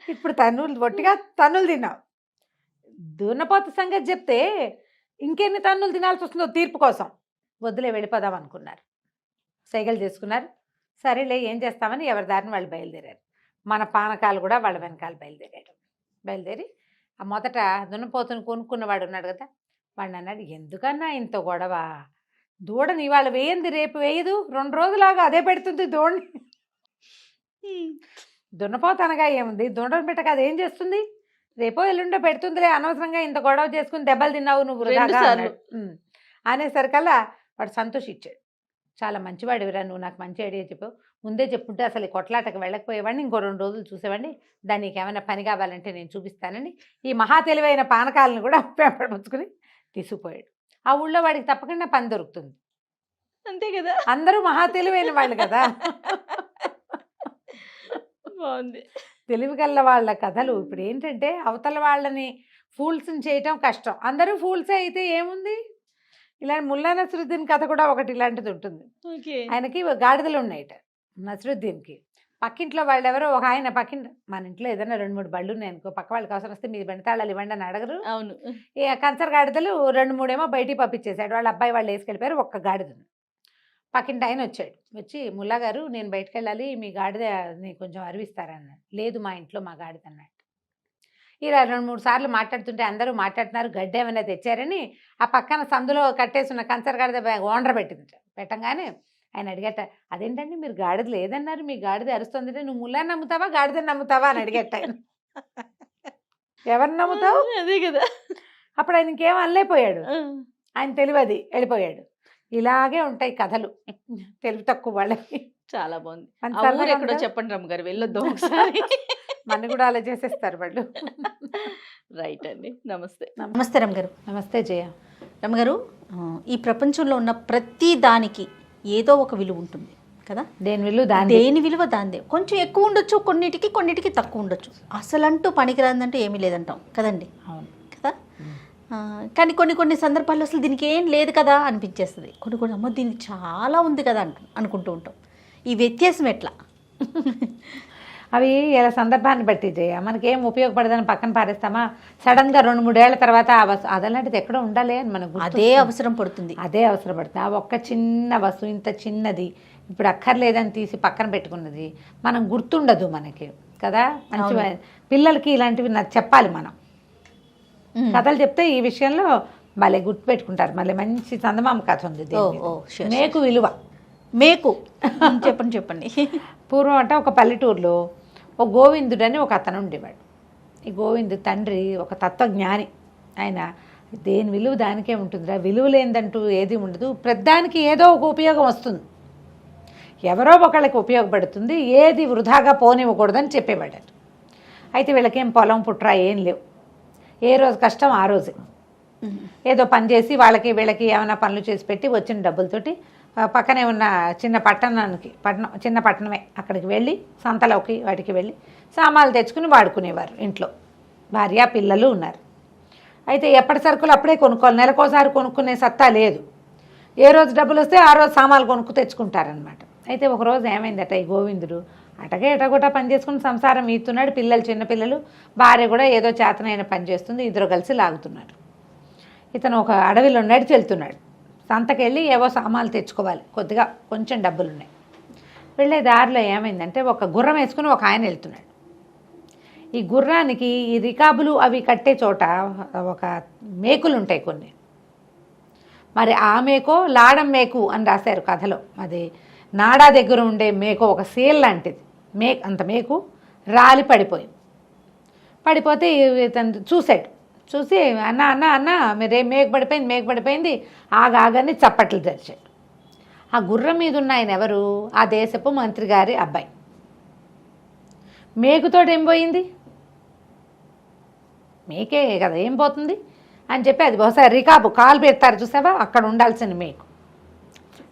ఇప్పుడు ఒట్టిగా తన్నులు తిన్నావు, దున్నపోత సంగతి చెప్తే ఇంకెన్ని తన్నులు తినాల్సి వస్తుందో తీర్పు కోసం. వద్దులే వెళ్ళిపోదాం అనుకున్నారు. సైకిల్ చేసుకున్నారు. సరేలే ఏం చేస్తామని ఎవరి దారిని వాళ్ళు బయలుదేరారు. మన పానకాలు కూడా వాళ్ళ వెనకాల బయలుదేరి ఆ మొదట దున్నపోతుని కొనుక్కున్నవాడు ఉన్నాడు కదా, వాడిని అన్నాడు, ఎందుకన్నా ఇంత గొడవ, దూడని ఇవాళ వేయింది రేపు వేయదు, 2 రోజులాగా అదే పెడుతుంది దూడని. దున్నపోత అనగా ఏముంది, దూడను పెట్టక అదేం చేస్తుంది, రేపో ఎల్లుండో పెడుతుందిలే, అనవసరంగా ఇంత గొడవ చేసుకుని దెబ్బలు తిన్నావు నువ్వు వృధాగా అన్నాడు. అనేసరికల్లా వాడు సంతోషించాడు. చాలా మంచివాడివిరా, నువ్వు నాకు మంచి ఐడియా చెప్పావు, ముందే చెప్పుంటే అసలు ఈ కొట్లాటకు వెళ్ళకపోయేవాడిని, ఇంకో 2 రోజులు చూసేవాడిని, దానికి ఏమైనా పని కావాలంటే నేను చూపిస్తానని ఈ మహా తెలివైన పానకాలను కూడా పెంపడముచ్చుకుని తీసుకుపోయాడు. ఆ ఊళ్ళో వాడికి తప్పకుండా పని దొరుకుతుంది. అంతే కదా, అందరూ మహా తెలివైన వాళ్ళు కదా. బాగుంది. తెలివిగల్ల వాళ్ళ కథలు. ఇప్పుడు ఏంటంటే అవతల వాళ్ళని ఫూల్స్ని చేయటం కష్టం, అందరూ ఫూల్సే అయితే ఏముంది. ఇలా ముల్లా నసరుద్దీన్ కథ కూడా ఒకటి ఇలాంటిది ఉంటుంది. ఆయనకి గాడిదలు ఉన్నాయట నసరుద్దీన్కి. పక్కింట్లో వాళ్ళు ఎవరో ఒక ఆయన పక్కింట్లో, మన ఇంట్లో ఏదైనా 2-3 బళ్ళు ఉన్నాయి అనుకో, పక్క వాళ్ళకి అవసరం వస్తే మీ బండి తాళాలు ఇవ్వండి అని అడగరు. అవును. ఈ కంచర గాడిదలు 2-3 ఏమో బయటికి పంపించేశాడు. వాళ్ళ అబ్బాయి వాళ్ళు వేసుకెళ్ళిపోయారు. ఒక్క గాడిదను పక్కింటి ఆయన వచ్చాడు. వచ్చి, ముల్లా గారు నేను బయటకు వెళ్ళాలి, మీ గాడిదని కొంచెం అరివిస్తారన్నాడు. లేదు మా ఇంట్లో మా గాడిద అన్నాడు. ఇలా 2-3 సార్లు మాట్లాడుతుంటే అందరూ మాట్లాడుతున్నారు, గడ్డి ఏమైనా తెచ్చారని ఆ పక్కన సందులో కట్టేసిన కంచర గాడిద ఓనర్ పెట్టింది. పెట్టంగానే ఆయన అడిగట, అదేంటండి మీరు గాడిద లేదన్నారు, మీ గాడిద అరుస్తుందంటే నువ్వు ముల్లాని నమ్ముతావా గాడిదని నమ్ముతావా అని అడిగట ఆయన. ఎవరిని నమ్ముతావు, అదే కదా. అప్పుడు ఆయన ఇంకేం అనలేకపోయాడు, ఆయన తెలియదు వెళ్ళిపోయాడు. ఇలాగే ఉంటాయి కథలు తెలివి తక్కువ వాళ్ళకి. చాలా బాగుంది. ఎక్కడో చెప్పండి రమ్మగారు, వెళ్ళొద్దాం ఒకసారి. మన కూడా అలా చేసేస్తారు వాళ్ళు. రైట్ అండి. నమస్తే రమ్మగారు. నమస్తే జయ. రమ్మగారు, ఈ ప్రపంచంలో ఉన్న ప్రతి దానికి ఏదో ఒక విలువ ఉంటుంది కదా. దేని విలువ దాందే. కొంచెం ఎక్కువ ఉండొచ్చు, కొన్నిటికి తక్కువ ఉండొచ్చు. అసలంటూ పనికిరాదంటూ ఏమీ లేదంటాం కదండి. అవును కదా. కానీ కొన్ని సందర్భాల్లో అసలు దీనికి ఏం లేదు కదా అనిపించేస్తుంది. కొన్ని అమ్మ దీనికి చాలా ఉంది కదా అనుకుంటూ ఉంటాం. ఈ వ్యత్యాసం ఎట్లా? అవి ఇలా సందర్భాన్ని బట్టి జయ, మనకేం ఉపయోగపడదని పక్కన పారేస్తామా, సడన్గా 2-3 ఏళ్ల తర్వాత అదలాంటిది ఎక్కడో ఉండాలి అని మనకు అదే అవసరం పడుతుంది. ఆ ఒక్క చిన్న వస్తువు ఇంత చిన్నది ఇప్పుడు అక్కర్లేదని తీసి పక్కన పెట్టుకున్నది మనం గుర్తుండదు మనకి కదా. మంచి పిల్లలకి ఇలాంటివి నాకు చెప్పాలి మనం. కథలు చెప్తే ఈ విషయంలో భలే గుర్తు పెట్టుకుంటారు. మళ్ళీ మంచి చందమామ కథ ఉంది, మేకు విలువ. మేకు చెప్పండి. పూర్వం అంటే ఒక పల్లెటూరులో ఒక గోవిందుడు అని ఒక అతను ఉండేవాడు. ఈ గోవిందు తండ్రి ఒక తత్వజ్ఞాని. ఆయన దేని విలువ దానికే ఉంటుందిరా, విలువ లేదంటూ ఏది ఉండదు, ప్రతిదానికి ఏదో ఒక ఉపయోగం వస్తుంది, ఎవరో ఒకళ్ళకి ఉపయోగపడుతుంది, ఏది వృధాగా పోనివ్వకూడదని చెప్పేవాడు. అయితే వీళ్ళకేం పొలం పుట్రా ఏం లేవు, ఏ రోజు కష్టం ఆ రోజే ఏదో పని చేసి వాళ్ళకి వీళ్ళకి ఏమైనా పనులు చేసి పెట్టి వచ్చిన డబ్బులతోటి పక్కనే ఉన్న చిన్న పట్టణమే అక్కడికి వెళ్ళి సంతలోకి వాటికి వెళ్ళి సామాన్లు తెచ్చుకుని వాడుకునేవారు. ఇంట్లో భార్య పిల్లలు ఉన్నారు. అయితే ఎప్పటి సరుకులు అప్పుడే కొనుక్కోవాలి, నెలకోసారి కొనుక్కునే సత్తా లేదు. ఏ రోజు డబ్బులు వస్తే ఆ రోజు సామాన్లు కొనుక్కు తెచ్చుకుంటారనమాట. అయితే ఒకరోజు ఏమైందట, ఈ గోవిందుడు ఎటగొట్టా పని చేసుకుని సంసారం ఈతున్నాడు. పిల్లలు చిన్నపిల్లలు, భార్య కూడా ఏదో చేతనైన పని చేస్తుంది, ఇద్దరు కలిసి లాగుతున్నారు. ఇతను ఒక అడవిలో నడిచి వెళ్తున్నాడు. సంతకెళ్ళి ఏవో సామాన్లు తెచ్చుకోవాలి, కొంచెం డబ్బులు ఉన్నాయి. వెళ్ళే దారిలో ఏమైందంటే ఒక గుర్రం వేసుకుని ఒక ఆయన వెళ్తున్నాడు. ఈ గుర్రానికి ఈ రికాబులు అవి కట్టే చోట ఒక మేకులు ఉంటాయి కొన్ని. మరి ఆ మేకో లాడం మేకు అని రాశారు కథలో. అది నాడా దగ్గర ఉండే మేకో, ఒక సేల్ లాంటిది. అంత మేకు రాలి పడిపోతే ఇతను చూశాడు. చూసి అన్న మీరే మేకు పడిపోయింది ఆగాని చప్పట్లు తెరిచాడు. ఆ గుర్రం మీద ఉన్న ఆయన ఎవరు, ఆ దేశపు మంత్రి గారి అబ్బాయి. మేకుతోటి ఏం పోయింది, మేకే కదా ఏం పోతుంది అని చెప్పి, అది బహుశా రికాబు కాలు పెడతారు చూసావా, అక్కడ ఉండాల్సిన మేకు.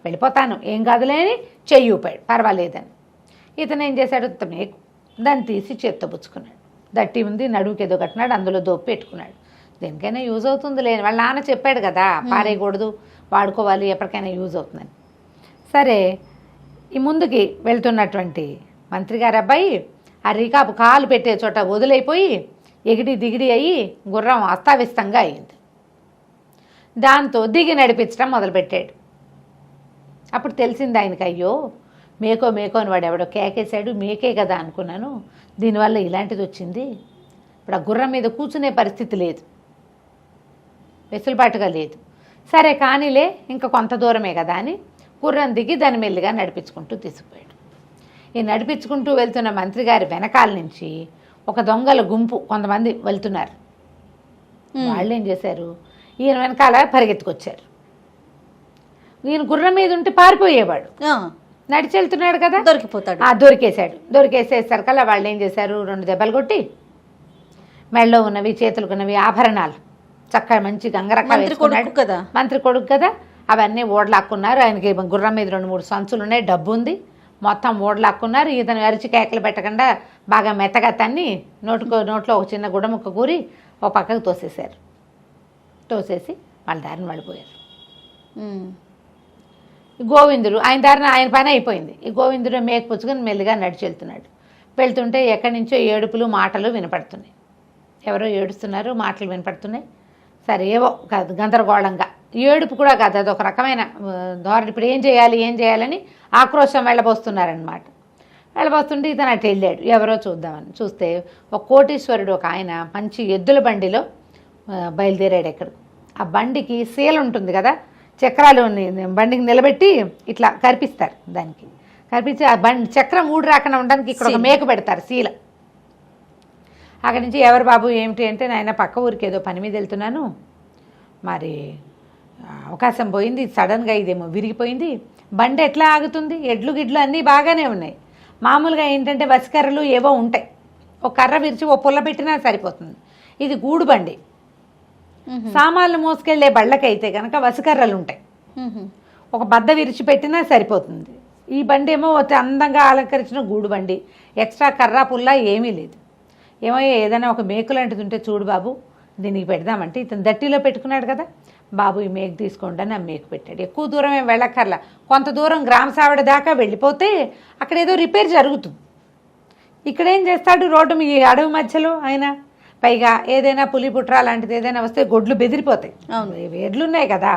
వెళ్ళిపోతాను ఏం కాదులేని చెయ్యి ఊపాడు, పర్వాలేదని. ఇతను ఏం చేశాడు, మేకు దాన్ని తీసి చేత్తో పుచ్చుకున్నాడు. దట్టి ఉంది, నడువుకి ఏదో కట్టినాడు, అందులో దోపి పెట్టుకున్నాడు. దేనికైనా యూజ్ అవుతుంది లేని వాళ్ళ నాన్న చెప్పాడు కదా, పారేయకూడదు, వాడుకోవాలి, ఎప్పటికైనా యూజ్ అవుతుందని. సరే, ఈ ముందుకి వెళ్తున్నటువంటి మంత్రి గారి అబ్బాయి ఆ రికాబు కాలు పెట్టే చోట వదిలైపోయి ఎగిడి దిగిడి అయ్యి గుర్రం అస్తావ్యస్తంగా అయింది. దాంతో దిగి నడిపించడం మొదలుపెట్టాడు. అప్పుడు తెలిసింది ఆయనకి, అయ్యో మేకో అని వాడు ఎవడో కేకేశాడు, మేకే కదా అనుకున్నాను, దీనివల్ల ఇలాంటిది వచ్చింది. ఇప్పుడు ఆ గుర్రం మీద కూర్చునే పరిస్థితి లేదు, వెసులుబాటుగా లేదు. సరే కానీలే, ఇంకా కొంత దూరమే కదా అని గుర్రం దిగి దాన్ని మెల్లిగా నడిపించుకుంటూ తీసుకుపోయాడు. ఈ నడిపించుకుంటూ వెళ్తున్న మంత్రి గారి వెనకాల నుంచి ఒక దొంగల గుంపు కొంతమంది వెళ్తున్నారు. వాళ్ళు ఏం చేశారు, ఈయన వెనకాల పరిగెత్తుకొచ్చారు. ఈయన గుర్రం మీద ఉంటే పారిపోయేవాడు, నడిచి వెళ్తున్నాడు కదా, దొరికిపోతాడు. దొరికేసేసరికల్లా వాళ్ళు ఏం చేశారు, 2 దెబ్బలు కొట్టి మెళ్ళలో ఉన్నవి చేతులకు ఉన్నవి ఆభరణాలు చక్కగా మంచి గంగరక్క వేసుకున్నాడు కదా, మంత్రి కొడుకు కదా, అవన్నీ ఓడలాక్కున్నారు. ఆయనకి గుర్రం మీద 2-3 సంచులు ఉన్నాయి, డబ్బు ఉంది, మొత్తం ఓడలాక్కున్నారు. ఇతను అరిచి కేకలు పెట్టకుండా బాగా మెత్తగా తన్ని నోట్లో ఒక చిన్న గుడముక్క కూరి ఒక పక్కకు తోసేసి వాళ్ళ దారిని పడిపోయారు. గోవిందుడు ఆయన దారిన ఆయన పని అయిపోయింది. ఈ గోవిందుడు మేకపుచ్చుకొని మెల్లిగా నడిచి వెళ్తుంటే ఎక్కడి నుంచో ఏడుపులు మాటలు వినపడుతున్నాయి. ఎవరో ఏడుస్తున్నారు, మాటలు వినపడుతున్నాయి. సరే ఏవో కాదు, గందరగోళంగా ఏడుపు కూడా కాదు, అదొక రకమైన ధోరణి. ఇప్పుడు ఏం చేయాలని ఆక్రోశం వెళ్ళబోస్తున్నారనమాట. వెళ్ళబోస్తుంటే ఇతను అటు వెళ్ళాడు, ఎవరో చూద్దామని. చూస్తే ఒక కోటీశ్వరుడు ఒక ఆయన మంచి ఎద్దుల బండిలో బయలుదేరాడు. ఎక్కడ ఆ బండికి సీల ఉంటుంది కదా, చక్రాలు బండికి నిలబెట్టి ఇట్లా కరిపిస్తారు, దానికి కరిపించి ఆ బండి చక్రం ఊడి రాకుండా ఉండడానికి ఇక్కడ ఒక మేక పెడతారు, శీల. అక్కడి నుంచి ఎవరు బాబు ఏమిటి అంటే, నాయన పక్క ఊరికి ఏదో పని మీద వెళ్తున్నాను, మరి అవకాశం పోయింది, సడన్గా ఇదేమో విరిగిపోయింది, బండి ఎట్లా ఆగుతుంది, ఎడ్లు గిడ్లు అన్నీ బాగానే ఉన్నాయి, మామూలుగా ఏంటంటే వసికర్రలు ఏవో ఉంటాయి, ఒక కర్ర విరిచి ఓ పుల్ల పెట్టినా సరిపోతుంది, ఇది గూడు బండి, సామాన్లు మోసుకెళ్లే బళ్ళకైతే కనుక వసికర్రలు ఉంటాయి, ఒక బద్ద విరిచిపెట్టినా సరిపోతుంది. ఈ బండి ఏమో అందంగా అలంకరించిన గూడు బండి, ఎక్స్ట్రా కర్ర పుల్ల ఏమీ లేదు. ఏమో ఏదైనా ఒక మేకు లాంటిది ఉంటే చూడు బాబు, దీనికి పెడదామంటే ఇతను దట్టిలో పెట్టుకున్నాడు కదా, బాబు ఈ మేకు తీసుకోండి అని ఆ మేకు పెట్టాడు. ఎక్కువ దూరం ఏం వెళ్ళక్కర్లా, కొంత దూరం గ్రామ సావిడ దాకా వెళ్ళిపోతే అక్కడ ఏదో రిపేర్ జరుగుతుంది. ఇక్కడేం చేస్తాడు, రోడ్డు ఈ అడవి మధ్యలో ఆయన, పైగా ఏదైనా పులి పుట్రా లాంటిది ఏదైనా వస్తే గొడ్లు బెదిరిపోతాయి, ఎడ్లున్నాయి కదా.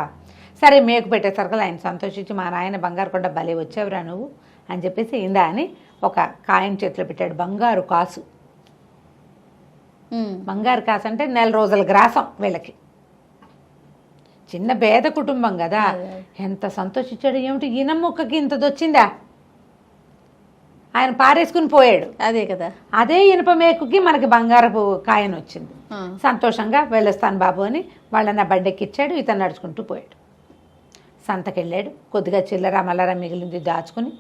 సరే మేకు పెట్టేసరికి ఆయన సంతోషించి, మా నాయన బంగారు కొండ భలే వచ్చావురా నువ్వు అని చెప్పేసి ఇందా అని ఒక కాయం చేతిలో పెట్టాడు, బంగారు కాసు. బంగారు కాసు అంటే 4 రోజుల గ్రాసం వీళ్ళకి, చిన్న పేద కుటుంబం కదా. ఎంత సంతోషించాడు, ఏమిటి ఈయన ముక్కకి ఇంతది వచ్చిందా, ఆయన పారేసుకుని పోయాడు. అదే కదా, అదే ఇనుప మేకుకి మనకి బంగారపు కాయన వచ్చింది. సంతోషంగా వెళ్ళొస్తాను బాబు అని వాళ్ళని బండెక్కిచ్చాడు. ఇతను నడుచుకుంటూ పోయాడు. సంతకెళ్ళాడు, కొద్దిగా చిల్లర మల్లర మిగిలింది దాచుకుని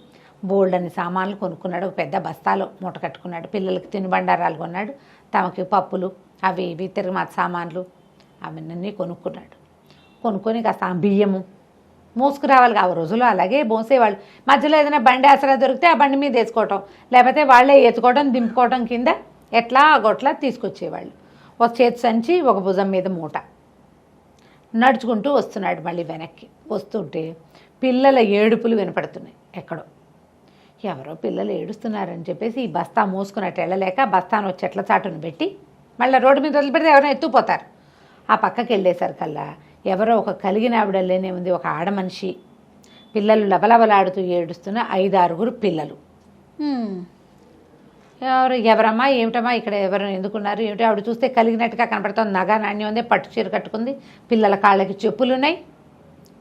బోల్డ్ అని సామాన్లు కొనుక్కున్నాడు. ఒక పెద్ద బస్తాలో మూట కట్టుకున్నాడు. పిల్లలకి తినుబండారాలు కొన్నాడు, తమకి పప్పులు అవి ఇవి తిరుగుమాత సామాన్లు అవన్నీ కొనుక్కున్నాడు. కొనుక్కొని కాస్త బియ్యము మోసుకురావాలి. ఆ రోజుల్లో అలాగే మోసేవాళ్ళు. మధ్యలో ఏదైనా బండి ఆసరా దొరికితే ఆ బండి మీద వేసుకోవటం, లేకపోతే వాళ్ళే ఎత్తుకోవడం దింపుకోవటం, కింద ఎట్లా గొట్లా తీసుకొచ్చేవాళ్ళు. ఒక చేతి సంచి, ఒక భుజం మీద మూట, నడుచుకుంటూ వస్తున్నాడు. మళ్ళీ వెనక్కి వస్తుంటే పిల్లల ఏడుపులు వినపడుతున్నాయి. ఎక్కడో ఎవరో పిల్లలు ఏడుస్తున్నారని చెప్పేసి ఈ బస్తా మోసుకున్నట్టు వెళ్ళలేక బస్తాను చెట్ల చాటును పెట్టి మళ్ళీ రోడ్డు మీద వదిలిపెడితే ఎవరైనా ఎత్తుపోతారు. ఆ పక్కకి వెళ్ళేసరికల్లా ఎవరో ఒక కలిగిన ఆవిడలేనే ఉంది, ఒక ఆడ మనిషి, పిల్లలు లబలబలాడుతూ ఏడుస్తున్న 5-6 పిల్లలు. ఎవరమ్మా ఏమిటమ్మా ఇక్కడ ఎవరు ఎందుకున్నారు ఏమిటి, ఆవిడ చూస్తే కలిగినట్టుగా కనపడుతుంది. నగ నాణ్యం ఉంది, పట్టు చీర కట్టుకుంది, పిల్లల కాళ్ళకి చెప్పులు ఉన్నాయి,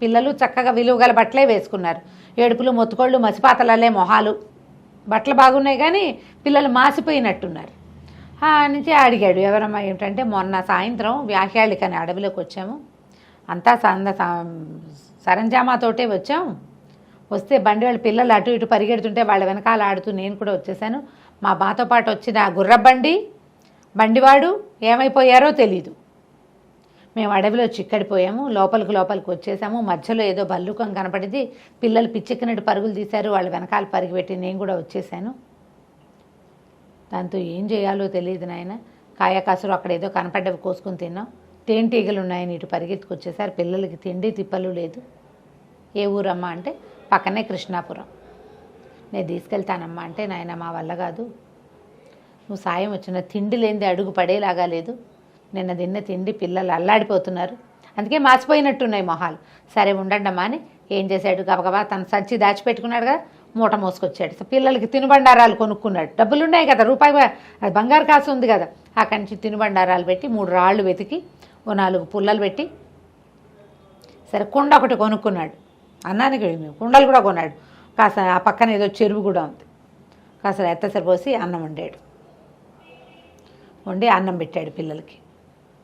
పిల్లలు చక్కగా విలువగల బట్టలే వేసుకున్నారు. ఏడుపులు మొత్తుకోళ్ళు మసిపాతలలే మొహాలు, బట్టలు బాగున్నాయి కానీ పిల్లలు మాసిపోయినట్టున్నారు. నుంచి అడిగాడు, ఎవరమ్మా ఏమిటంటే, మొన్న సాయంత్రం వ్యాహ్యాళికని అడవిలోకి వచ్చాము, అంతా సరంజామాతోటే వచ్చాం, వస్తే బండి వాళ్ళ పిల్లలు అటు ఇటు పరిగెడుతుంటే వాళ్ళ వెనకాల ఆడుతూ నేను కూడా వచ్చేసాను. మా మాతో పాటు వచ్చిన బండివాడు ఏమైపోయారో తెలీదు. మేము అడవిలో చిక్కడిపోయాము, లోపలికి వచ్చేసాము. మధ్యలో ఏదో భల్లూకం కనపడింది, పిల్లలు పిచ్చెక్కినట్టు పరుగులు తీశారు, వాళ్ళ వెనకాల పరిగెట్టి నేను కూడా వచ్చేసాను. దాంతో ఏం చేయాలో తెలియదు నాయన, కాయకాసులు అక్కడ ఏదో కనపడ్డవి కోసుకుని తిన్నాం, తేనెటీగలు ఉన్నాయని ఇటు పరిగెత్తుకొచ్చేసారు. పిల్లలకి తిండి తిప్పలు లేదు. ఏ ఊరమ్మా అంటే పక్కనే కృష్ణాపురం. నేను తీసుకెళ్తానమ్మా అంటే, నాయన మా వల్ల కాదు, నువ్వు సాయం వచ్చిన తిండి లేనిది అడుగు పడేలాగా లేదు, నిన్న తిన్న తిండి పిల్లలు అల్లాడిపోతున్నారు, అందుకే మాసిపోయినట్టున్నాయి మొహాలు. సరే ఉండండి అమ్మా అని ఏం చేశాడు, గబగబా తన సంచి దాచిపెట్టుకున్నాడు కదా, మూట మోసుకొచ్చాడు. సో పిల్లలకి తినుబండారాలు కొనుక్కున్నాడు, డబ్బులు ఉన్నాయి కదా, రూపాయి అది బంగారు కాసు ఉంది కదా, అక్కడి నుంచి తినుబండారాలు పెట్టి 3 రాళ్ళు వెతికి ఓ 4 పుల్లలు పెట్టి, సరే కుండ ఒకటి కొనుక్కున్నాడు, అన్నానికి కుండలు కూడా కొన్నాడు. కాస్త ఆ పక్కన ఏదో చెరువు కూడా ఉంది, కాస్త ఎత్తసరి పోసి అన్నం వండాడు, వండి అన్నం పెట్టాడు పిల్లలకి.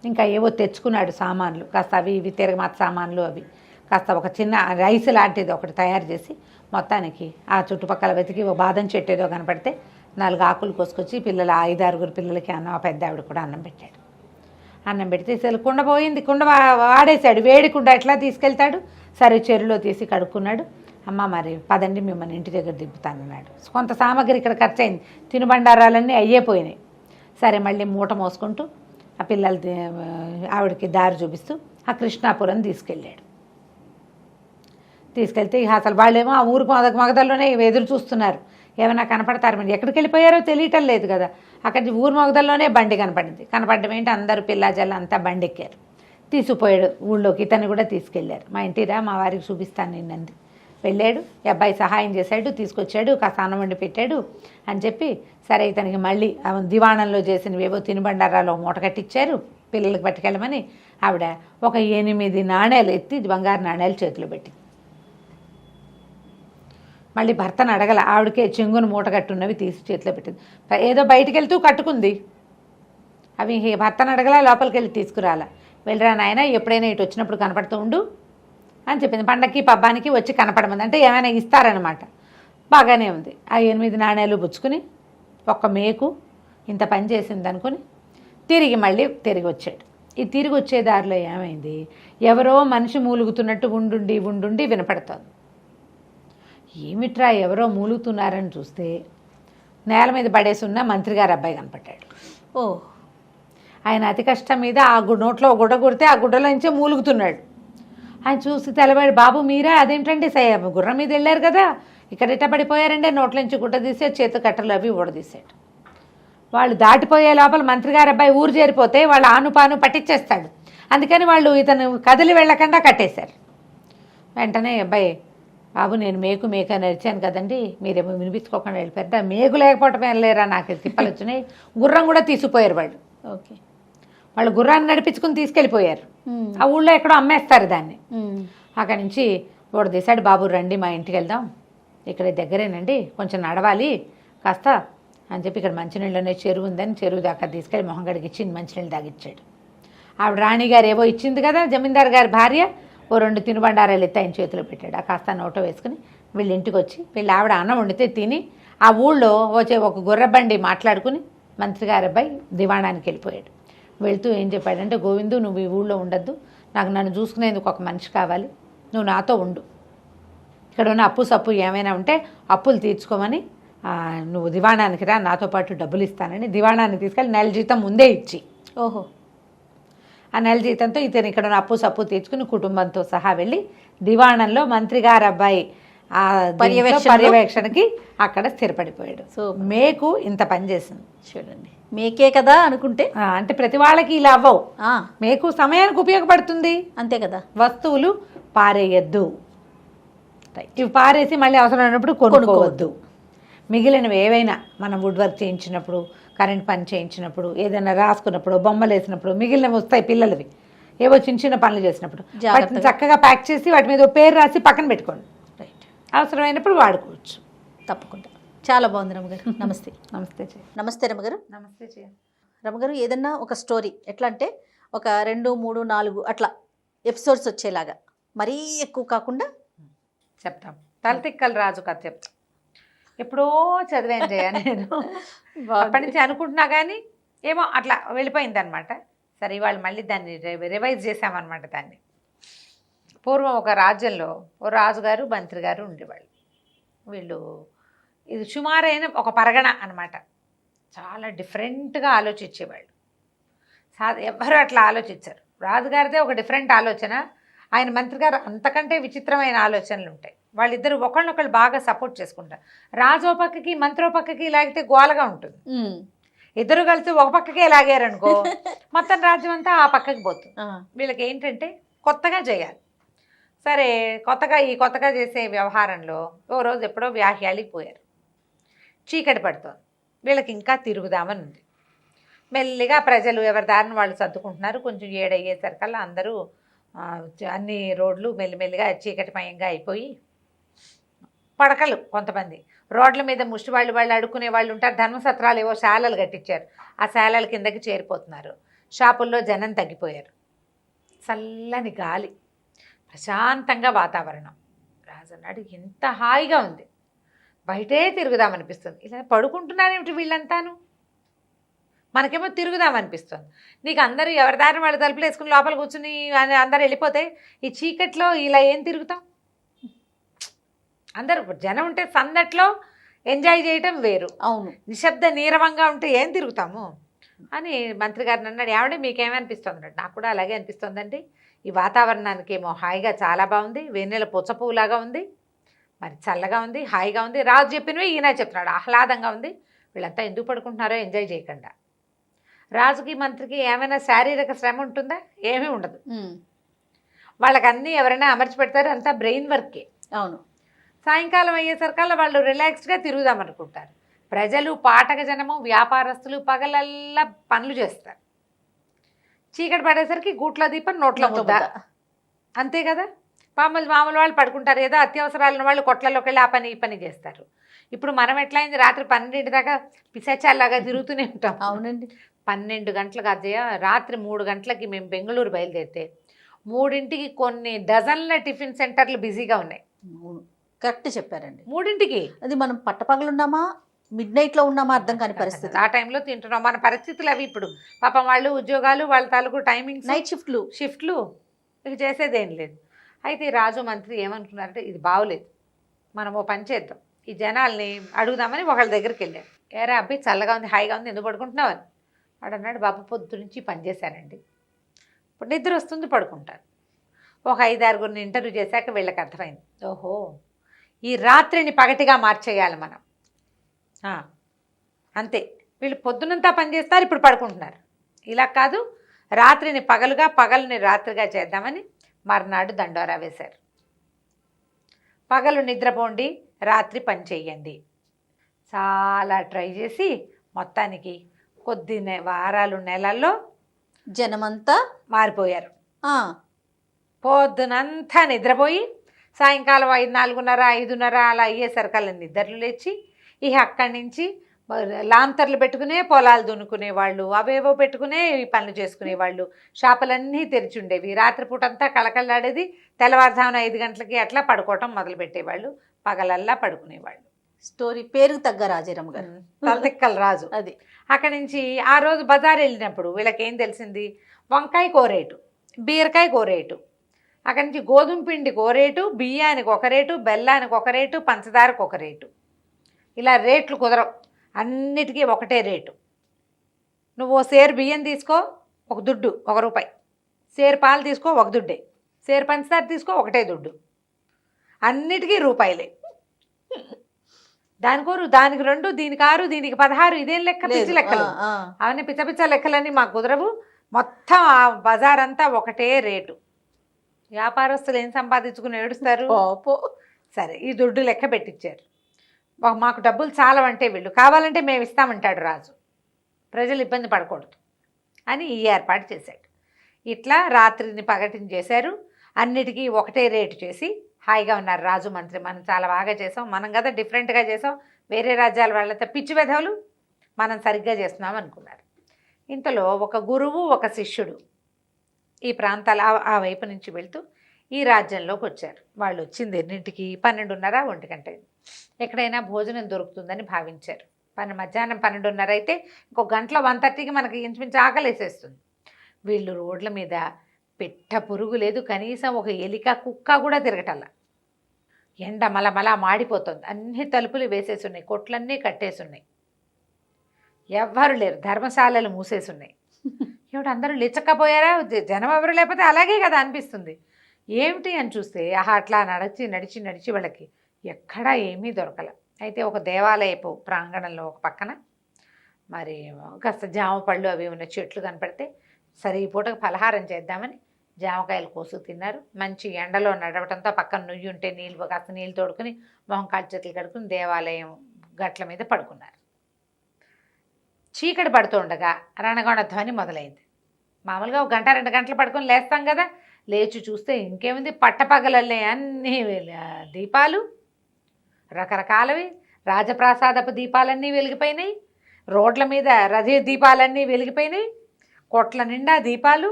ఇంకా ఏవో తెచ్చుకున్నాడు సామాన్లు, కాస్త అవి ఇవి తిరగమాత సామాన్లు, అవి కాస్త ఒక చిన్న రైస్ లాంటిది ఒకటి తయారు చేసి మొత్తానికి ఆ చుట్టుపక్కల వెతికి ఓ బాదం చెట్టు ఏదో కనపడితే 4 ఆకులు కోసుకొచ్చి పిల్లల 5-6 పిల్లలకి అన్నం, ఆ పెద్ద ఆవిడ కూడా అన్నం పెట్టాడు. అన్నం పెడితే అసలు కుండ పోయింది, కుండ వాడేశాడు, వేడి కుండ ఎట్లా తీసుకెళ్తాడు. సరే చెరువులో తీసి కడుక్కున్నాడు. అమ్మ మరి పదండి మిమ్మల్ని ఇంటి దగ్గర దింపుతానన్నాడు. కొంత సామాగ్రి ఇక్కడ ఖర్చు అయింది, తినుబండారాలన్నీ అయ్యేపోయినాయి. సరే మళ్ళీ మూట మోసుకుంటూ ఆ పిల్లలు ఆవిడకి దారి చూపిస్తూ ఆ కృష్ణాపురం తీసుకెళ్ళాడు. తీసుకెళ్తే ఇక అసలు వాళ్ళేమో ఆ ఊరు మొగదల్లోనే ఎదురు చూస్తున్నారు, ఏమైనా కనపడతారు, మరి ఎక్కడికి వెళ్ళిపోయారో తెలియటం లేదు కదా. అక్కడి ఊరు మొగదల్లోనే బండి కనపడింది, కనపడడం ఏంటి అందరూ పిల్లాజల్లు అంతా బండి ఎక్కారు, తీసుకుపోయాడు ఊళ్ళోకి. ఇతన్ని కూడా తీసుకెళ్ళారు. మా ఇంటిరా మా వారికి చూపిస్తాను నిన్నంది. వెళ్ళాడు, ఈ అబ్బాయి సహాయం చేశాడు, తీసుకొచ్చాడు, కాస్త అన్నం వండి పెట్టాడు అని చెప్పి, సరే ఇతనికి మళ్ళీ దివాణంలో చేసినవేవో తినుబండారాలు మూట కట్టించారు, పిల్లలకి పట్టుకెళ్ళమని. ఆవిడ ఒక 8 నాణేలు ఎత్తి బంగారు నాణేలు చేతిలో పెట్టింది. మళ్ళీ భర్తను అడగల, ఆవిడకే చెంగును మూట కట్టున్నవి తీసి చేతిలో పెట్టింది. ఏదో బయటికి వెళ్తూ కట్టుకుంది, అవి భర్తను అడగల, లోపలికి వెళ్ళి తీసుకురాలా. వెళ్ళరా నాయన, ఎప్పుడైనా ఇటు వచ్చినప్పుడు కనపడుతూ ఉండు అని చెప్పింది. పండక్కి పబ్బానికి వచ్చి కనపడమంది, అంటే ఏమైనా ఇస్తారనమాట. బాగానే ఉంది. ఆ 8 నాణేలు పుచ్చుకుని ఒక్క మేకు ఇంత పని చేసింది అనుకుని మళ్ళీ తిరిగి వచ్చాడు. ఈ తిరిగి వచ్చే దారిలో ఏమైంది, ఎవరో మనిషి మూలుగుతున్నట్టు ఉండుండి వినపడుతోంది. ఏమిట్రా ఎవరో మూలుగుతున్నారని చూస్తే నేల మీద పడేసి ఉన్న మంత్రి గారు అబ్బాయి కనపడ్డాడు. ఓ, ఆయన అతి కష్టం మీద ఆ నోట్లో గుడ్డ కొడితే ఆ గుడ్డలో నుంచే మూలుగుతున్నాడు. ఆయన చూసి తెలవాడు, బాబు మీరా, అదేంటండి గుర్రం మీద వెళ్ళారు కదా, ఇక్కడ ఇట్ట పడిపోయారంటే నోట్ల నుంచి గుడ్డ తీసి చేతు కట్టలు అవి ఊడదీశాడు. వాళ్ళు దాటిపోయే లోపల మంత్రి గారు అబ్బాయి ఊరు చేరిపోతే వాళ్ళు ఆనుపాను పట్టించేస్తాడు, అందుకని వాళ్ళు ఇతను కదిలి వెళ్ళకుండా కట్టేశారు. వెంటనే అబ్బాయి, బాబు నేను మేకు అని అరిచాను కదండి, మీరేమో వినిపించుకోకుండా వెళ్ళిపోయారు, మేకు లేకపోవటమే వెళ్ళలేరా, నాకు తిప్పలు వచ్చినాయి. గుర్రం కూడా తీసుకుపోయారు వాళ్ళు. ఓకే, వాళ్ళు గుర్రాన్ని నడిపించుకుని తీసుకెళ్ళిపోయారు. ఆ ఊళ్ళో ఎక్కడో అమ్మేస్తారు దాన్ని. అక్కడి నుంచి ఊడదీశాడు, బాబు రండి మా ఇంటికి వెళ్దాం, ఇక్కడ దగ్గరేనండి, కొంచెం నడవాలి కాస్త అని చెప్పి, ఇక్కడ మంచినీళ్ళనే చెరువు ఉందని చెరువు దాకా తీసుకెళ్ళి మొహం గడికి మంచినీళ్ళు తాగిచ్చాడు. ఆవిడ రాణిగారు ఏవో ఇచ్చింది కదా జమీందారు గారి భార్య, ఓ 2 తినుబండారాలు ఎత్తి ఆయన చేతిలో పెట్టాడు. ఆ కాస్త నోటో వేసుకుని వీళ్ళ ఇంటికి వచ్చి వీళ్ళ ఆవిడ అన్నం వండితే తిని ఆ ఊళ్ళో వచ్చే ఒక గుర్రబండి మాట్లాడుకుని మంత్రి గారి అబ్బాయి దివాణానికి వెళ్ళిపోయాడు. వెళ్తూ ఏం చెప్పాడంటే, గోవిందు నువ్వు ఈ ఊళ్ళో ఉండద్దు, నాకు నన్ను చూసుకునేందుకు ఒక మనిషి కావాలి, నువ్వు నాతో ఉండు, ఇక్కడ ఉన్న అప్పు సప్పు ఏమైనా ఉంటే అప్పులు తీర్చుకోమని నువ్వు దివాణానికి రా, నాతో పాటు డబ్బులు ఇస్తానని దివాణానికి తీసుకెళ్ళి నెల జీతం ముందే ఇచ్చి, ఓహో, ఆ నెల జీతంతో ఇతను ఇక్కడ ఉన్న అప్పు సప్పు తీర్చుకుని కుటుంబంతో సహా వెళ్ళి దివాణంలో మంత్రి గారు అబ్బాయి ఆ పర్యవేక్షణకి అక్కడ స్థిరపడిపోయాడు. సో మేకు ఇంత పని చేసింది చూడండి, మేకే కదా అనుకుంటే, అంటే ప్రతి వాళ్ళకి ఇలా అవ్వవు, మేకు సమయానికి ఉపయోగపడుతుంది అంతే కదా. వస్తువులు పారేయద్దు, ఇవి పారేసి మళ్ళీ అవసరం ఉన్నప్పుడు కొనుక్కోవద్దు. మిగిలినవి ఏవైనా మనం వుడ్ వర్క్ చేయించినప్పుడు, కరెంట్ పని చేయించినప్పుడు, ఏదైనా రాసుకున్నప్పుడు, బొమ్మలు వేసినప్పుడు మిగిలినవి వస్తాయి పిల్లలవి, ఏవో చిన్న పనులు చేసినప్పుడు వాటిని చక్కగా ప్యాక్ చేసి వాటి మీద పేరు రాసి పక్కన పెట్టుకోండి, రైట్, అవసరమైనప్పుడు వాడుకోవచ్చు. తప్పకుండా, చాలా బాగుంది రమగారు. నమస్తే. నమస్తే. నమస్తే రమగారు. నమస్తే రమగారు. ఏదన్నా ఒక స్టోరీ ఎట్లా అంటే ఒక 2, 3, 4 అట్లా ఎపిసోడ్స్ వచ్చేలాగా, మరీ ఎక్కువ కాకుండా చెప్తాం. తలతిక్కల రాజు కథ చెప్తాం. ఎప్పుడో చదివాను జయ నేను, అప్పటి నుంచి అనుకుంటున్నా కానీ ఏమో అట్లా వెళ్ళిపోయింది అనమాట. సరే ఇవాళ మళ్ళీ దాన్ని రివైజ్ చేసామన్నమాట. దాన్ని పూర్వం ఒక రాజ్యంలో ఓ రాజుగారు మంత్రి గారు ఉండేవాళ్ళు. వీళ్ళు ఇది సుమారైన ఒక పరగణ అనమాట. చాలా డిఫరెంట్గా ఆలోచించేవాళ్ళు. ఎవ్వరూ అట్లా ఆలోచించారు. రాజుగారిదే ఒక డిఫరెంట్ ఆలోచన, ఆయన మంత్రి గారు అంతకంటే విచిత్రమైన ఆలోచనలు ఉంటాయి. వాళ్ళిద్దరు ఒకళ్ళనొకళ్ళు బాగా సపోర్ట్ చేసుకుంటారు. రాజో పక్కకి మంత్రో పక్కకి లాగితే గోలగా ఉంటుంది. ఇద్దరు కలిసి ఒక పక్కకే లాగారనుకో మొత్తం రాజ్యం అంతా ఆ పక్కకి పోతుంది. ఆ, వీళ్ళకి ఏంటంటే కొత్తగా చేయాలి. సరే కొత్తగా చేసే వ్యవహారంలో ఓ రోజు ఎప్పుడో వ్యాహ్యాలికి పోయారు. చీకటి పడుతోంది. వీళ్ళకి ఇంకా తిరుగుదామని ఉంది. మెల్లిగా ప్రజలు ఎవరి దారిని వాళ్ళు సర్దుకుంటున్నారు. కొంచెం 7 అయ్యేసరికల్లా అందరూ అన్ని రోడ్లు మెల్లిమెల్లిగా చీకటిమయంగా అయిపోయి పడకలు కొంతమంది రోడ్ల మీద ముష్టి వాళ్ళు అడుక్కునే వాళ్ళు ఉంటారు. ధర్మసత్రాలు ఏవో శాలలు కట్టించారు. ఆ శాలల కిందకి చేరిపోతున్నారు. షాపుల్లో జనం తగ్గిపోయారు. చల్లని గాలి, ప్రశాంతంగా వాతావరణం. రాజు అన్నాడు, ఎంత హాయిగా ఉంది, బయటే తిరుగుదామనిపిస్తుంది. ఇలా పడుకుంటున్నారేమిటి వీళ్ళంతాను, మనకేమో తిరుగుదామనిపిస్తుంది. నీకు అందరూ ఎవరి దారిని వాళ్ళు తలుపులు వేసుకుని లోపల కూర్చుని అందరూ వెళ్ళిపోతే ఈ చీకట్లో ఇలా ఏం తిరుగుతాం? అందరూ జనం ఉంటే సందట్లో ఎంజాయ్ చేయటం వేరు. అవును, నిశ్శబ్ద నీరవంగా ఉంటే ఏం తిరుగుతాము అని మంత్రి గారిని అన్నాడు. ఏమంటే మీకేమనిపిస్తుంది అన్నాడు. నాకు కూడా అలాగే అనిపిస్తుందండి. ఈ వాతావరణానికి ఏమో హాయిగా చాలా బాగుంది, వెన్నెల పుచ్చపువ్వులాగా ఉంది, మరి చల్లగా ఉంది, హాయిగా ఉంది. రాజు చెప్పినవి ఈయన చెప్తున్నాడు, ఆహ్లాదంగా ఉంది. వీళ్ళంతా ఎందుకు పడుకుంటున్నారో ఎంజాయ్ చేయకుండా. రాజుకి మంత్రికి ఏమైనా శారీరక శ్రమ ఉంటుందా? ఏమీ ఉండదు. వాళ్ళకి అన్నీ ఎవరైనా అమర్చి పెడతారు, అంతా బ్రెయిన్ వర్కే. అవును, సాయంకాలం అయ్యేసరికల్లా వాళ్ళు రిలాక్స్డ్గా తిరుగుదామనుకుంటారు. ప్రజలు, పాఠక జనము, వ్యాపారస్తులు పగలల్లా పనులు చేస్తారు. చీకటి పడేసరికి గూట్లో దీపం నోట్లో ముద్ద, అంతే కదా. మామూలు వాళ్ళు పడుకుంటారు. ఏదో అత్యవసరాలు ఉన్న వాళ్ళు కొట్లలోకి వెళ్ళి ఆ పని ఈ పని చేస్తారు. ఇప్పుడు మనం ఎట్లయింది, రాత్రి 12 దాకా పిశాచాల్లాగా తిరుగుతూనే ఉంటాం. అవునండి. 12 గంటలకు అజయ, రాత్రి 3 గంటలకి మేము బెంగళూరు బయలుదేరితే 3ంటికి కొన్ని డజన్ల టిఫిన్ సెంటర్లు బిజీగా ఉన్నాయి. అవును, కరెక్ట్ చెప్పారండి. 3ంటికి. అది మనం పట్టపగలున్నామా మిడ్ నైట్లో ఉన్నామా అర్థం కాని పరిస్థితి. ఆ టైంలో తింటున్నాం. మన పరిస్థితులు అవి. ఇప్పుడు పాపం వాళ్ళు ఉద్యోగాలు, వాళ్ళ తాలూకు టైమింగ్స్, నైట్ షిఫ్ట్లు ఇక చేసేదేం లేదు. అయితే రాజు మంత్రి ఏమనుకున్నారంటే, ఇది బాగోలేదు, మనం ఓ పని చేద్దాం, ఈ జనాల్ని అడుగుదామని ఒకళ్ళ దగ్గరికి వెళ్ళారు. ఏరా అబ్బాయి, చల్లగా ఉంది, హాయిగా ఉంది, ఎందుకు పడుకుంటున్నావు అని. వాడు అన్నాడు, బాబు పొద్దు నుంచి పని చేశానండి, ఇప్పుడు నిద్ర వస్తుంది, పడుకుంటాను. ఒక 5-6 ఇంటర్వ్యూ చేశాక వీళ్ళకి అర్థమైంది, ఓహో ఈ రాత్రిని పగటిగా మార్చేయాలి మనం. అంతే, వీళ్ళు పొద్దునంతా పని చేస్తారు, ఇప్పుడు పడుకుంటున్నారు. ఇలా కాదు, రాత్రిని పగలుగా, పగలుని రాత్రిగా చేద్దామని మర్నాడు దండోరా వేశారు. పగలు నిద్రపోండి, రాత్రి పని చెయ్యండి. చాలా ట్రై చేసి మొత్తానికి కొద్ది వారాలు, నెలల్లో జనమంతా మారిపోయారు. పొద్దునంతా నిద్రపోయి సాయంకాలం 4:30, 5:30 అలా అయ్యేసరికల్లా నిద్రలు లేచి ఇక అక్కడి నుంచి లాంతర్లు పెట్టుకునే పొలాలు దున్నుకునేవాళ్ళు, అవేవో పెట్టుకునే పనులు చేసుకునేవాళ్ళు. షాపులన్నీ తెరిచి ఉండేవి. రాత్రిపూట అంతా కళకళలాడేది. తెల్లవారుజామున 5 గంటలకి అట్లా పడుకోవటం మొదలుపెట్టేవాళ్ళు. పగలల్లా పడుకునేవాళ్ళు. స్టోరీ పేరుకు తగ్గ రాజారాం గారు, తలదిక్కల రాజు. అది. అక్కడి నుంచి ఆ రోజు బజార్ వెళ్ళినప్పుడు వీళ్ళకేం తెలిసింది, వంకాయ కోరేటు, బీరకాయ కోరేటు. అక్కడి నుంచి గోధుమ పిండికి ఒక రేటు, బియ్యానికి ఒక రేటు, బెల్లానికి ఒక రేటు, పంచదారకు ఒక రేటు. ఇలా రేట్లు కుదరవు, అన్నిటికీ ఒకటే రేటు. నువ్వు సేరు బియ్యం తీసుకో, ఒక దుడ్డు, ₹1. సేరు పాలు తీసుకో, ఒక దుడ్డే. సేరు పంచదార తీసుకో, ఒకటే దుడ్డు. అన్నిటికీ రూపాయలే. దానికి 2, దీనికి 6, దీనికి 16. ఇదేం లెక్క, పిచ్చి లెక్కలు అవన్నీ. పిచ్చ లెక్కలన్నీ మాకు కుదరవు. మొత్తం ఆ బజార్ అంతా ఒకటే రేటు. వ్యాపారస్తులు ఏం సంపాదించుకుని ఏడుస్తారు. సరే, ఈ దుడ్డు లెక్క పెట్టించారు. మాకు డబ్బులు చాలవంటే వీళ్ళు కావాలంటే మేము ఇస్తామంటాడు రాజు, ప్రజలు ఇబ్బంది పడకూడదు అని ఈ ఏర్పాటు చేశాడు. ఇట్లా రాత్రిని పగటిని చేశారు. అన్నిటికీ ఒకటే రేటు చేసి హాయిగా ఉన్నారు రాజు మంత్రి. మనం చాలా బాగా చేసాం, మనం కదా డిఫరెంట్గా చేసాం, వేరే రాజ్యాల వాళ్ళతో పిచ్చి వెధవులు, మనం సరిగ్గా చేస్తున్నాం అనుకున్నారు. ఇంతలో ఒక గురువు, ఒక శిష్యుడు ఈ ప్రాంతాల ఆ వైపు నుంచి వెళ్తూ ఈ రాజ్యంలోకి వచ్చారు. వాళ్ళు వచ్చింది 2ంటికి, 12:30, 1 గంట. ఎక్కడైనా భోజనం దొరుకుతుందని భావించారు. మధ్యాహ్నం 12:30 అయితే ఇంకో గంటలో 1:30కి మనకి ఇంచుమించు ఆకలేసేస్తుంది. వీళ్ళు రోడ్ల మీద పెట్ట పురుగు లేదు, కనీసం ఒక ఎలిక, కుక్క కూడా తిరగటల్లా. ఎండ మలమలా మాడిపోతుంది. అన్ని తలుపులు వేసేసి ఉన్నాయి, కొట్లన్నీ కట్టేసి ఉన్నాయి, ఎవ్వరు లేరు, ధర్మశాలలు మూసేసి ఉన్నాయి. ఏమిటి అందరూ లిచ్చకపోయారా, జనం ఎవరు లేకపోతే అలాగే కదా అనిపిస్తుంది. ఏమిటి అని చూస్తే అట్లా నడిచి వాళ్ళకి ఎక్కడా ఏమీ దొరకల. అయితే ఒక దేవాలయపు ప్రాంగణంలో ఒక పక్కన మరి కాస్త జామ పళ్ళు అవి ఉన్న చెట్లు కనపడితే సరే ఈ పూటకు పలహారం చేద్దామని జామకాయలు కోసు తిన్నారు. మంచి ఎండలో నడవటంతో పక్కన నుయ్యి ఉంటే నీళ్ళు కాస్త నీళ్ళు తోడుకుని మొహం కాళ్ళు చేతులు కడుక్కుని దేవాలయం గట్ల మీద పడుకున్నారు. చీకటి పడుతుండగా రణగొండ ధ్వని మొదలైంది. మామూలుగా 1 గంట 2 గంటలు పడుకొని లేస్తాం కదా, లేచి చూస్తే ఇంకేముంది, పట్టపగలల్లే అన్ని దీపాలు రకరకాలవి, రాజప్రాసాదపు దీపాలన్నీ వెలిగిపోయినాయి, రోడ్ల మీద రథ దీపాలన్నీ వెలిగిపోయినాయి, కొట్ల నిండా దీపాలు,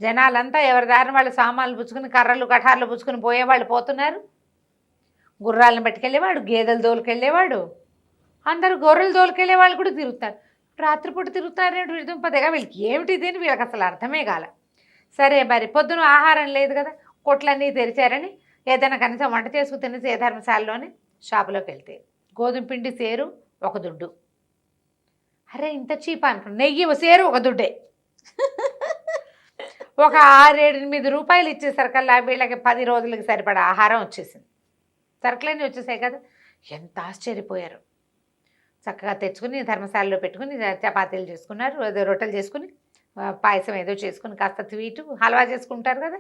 జనాలంతా ఎవరి దారిన వాళ్ళు సామాన్లు పుచ్చుకుని కర్రలు కఠార్లు పుచ్చుకుని పోయేవాళ్ళు పోతున్నారు. గుర్రాలను పట్టుకెళ్ళేవాడు, గేదెలు దోలుకెళ్ళేవాడు, అందరూ గొర్రెలు దోలుకెళ్ళేవాళ్ళు కూడా తిరుగుతారు. రాత్రిపూట తిరుగుతారు విడుంపదేగా, వీళ్ళకి ఏమిటి దీని వీళ్ళకి అసలు అర్థమే కాల. సరే మరి పొద్దున ఆహారం లేదు కదా, కొట్లన్నీ తెరిచారని ఏదైనా కనీసం వంట చేసుకుని తినేసి ఏ ధర్మశాలలోని షాపులోకి వెళ్తే గోధుమ పిండి సేరు 1 దుడ్డు. అరే ఇంత చీప్ అనుకున్నా, నెయ్యి సేరు 1 దుడ్డే. ఒక 6-8 రూపాయలు ఇచ్చేసరికల్లా వీళ్ళకి 10 రోజులకి సరిపడా ఆహారం వచ్చేసింది. సరుకులన్నీ వచ్చేసాయి కదా, ఎంత ఆశ్చర్యపోయారు. చక్కగా తెచ్చుకుని ధర్మశాలలో పెట్టుకుని చపాతీలు చేసుకున్నారు, ఏదో రొట్టెలు చేసుకుని పాయసం ఏదో చేసుకుని కాస్త స్వీటు హల్వా చేసుకుంటారు కదా,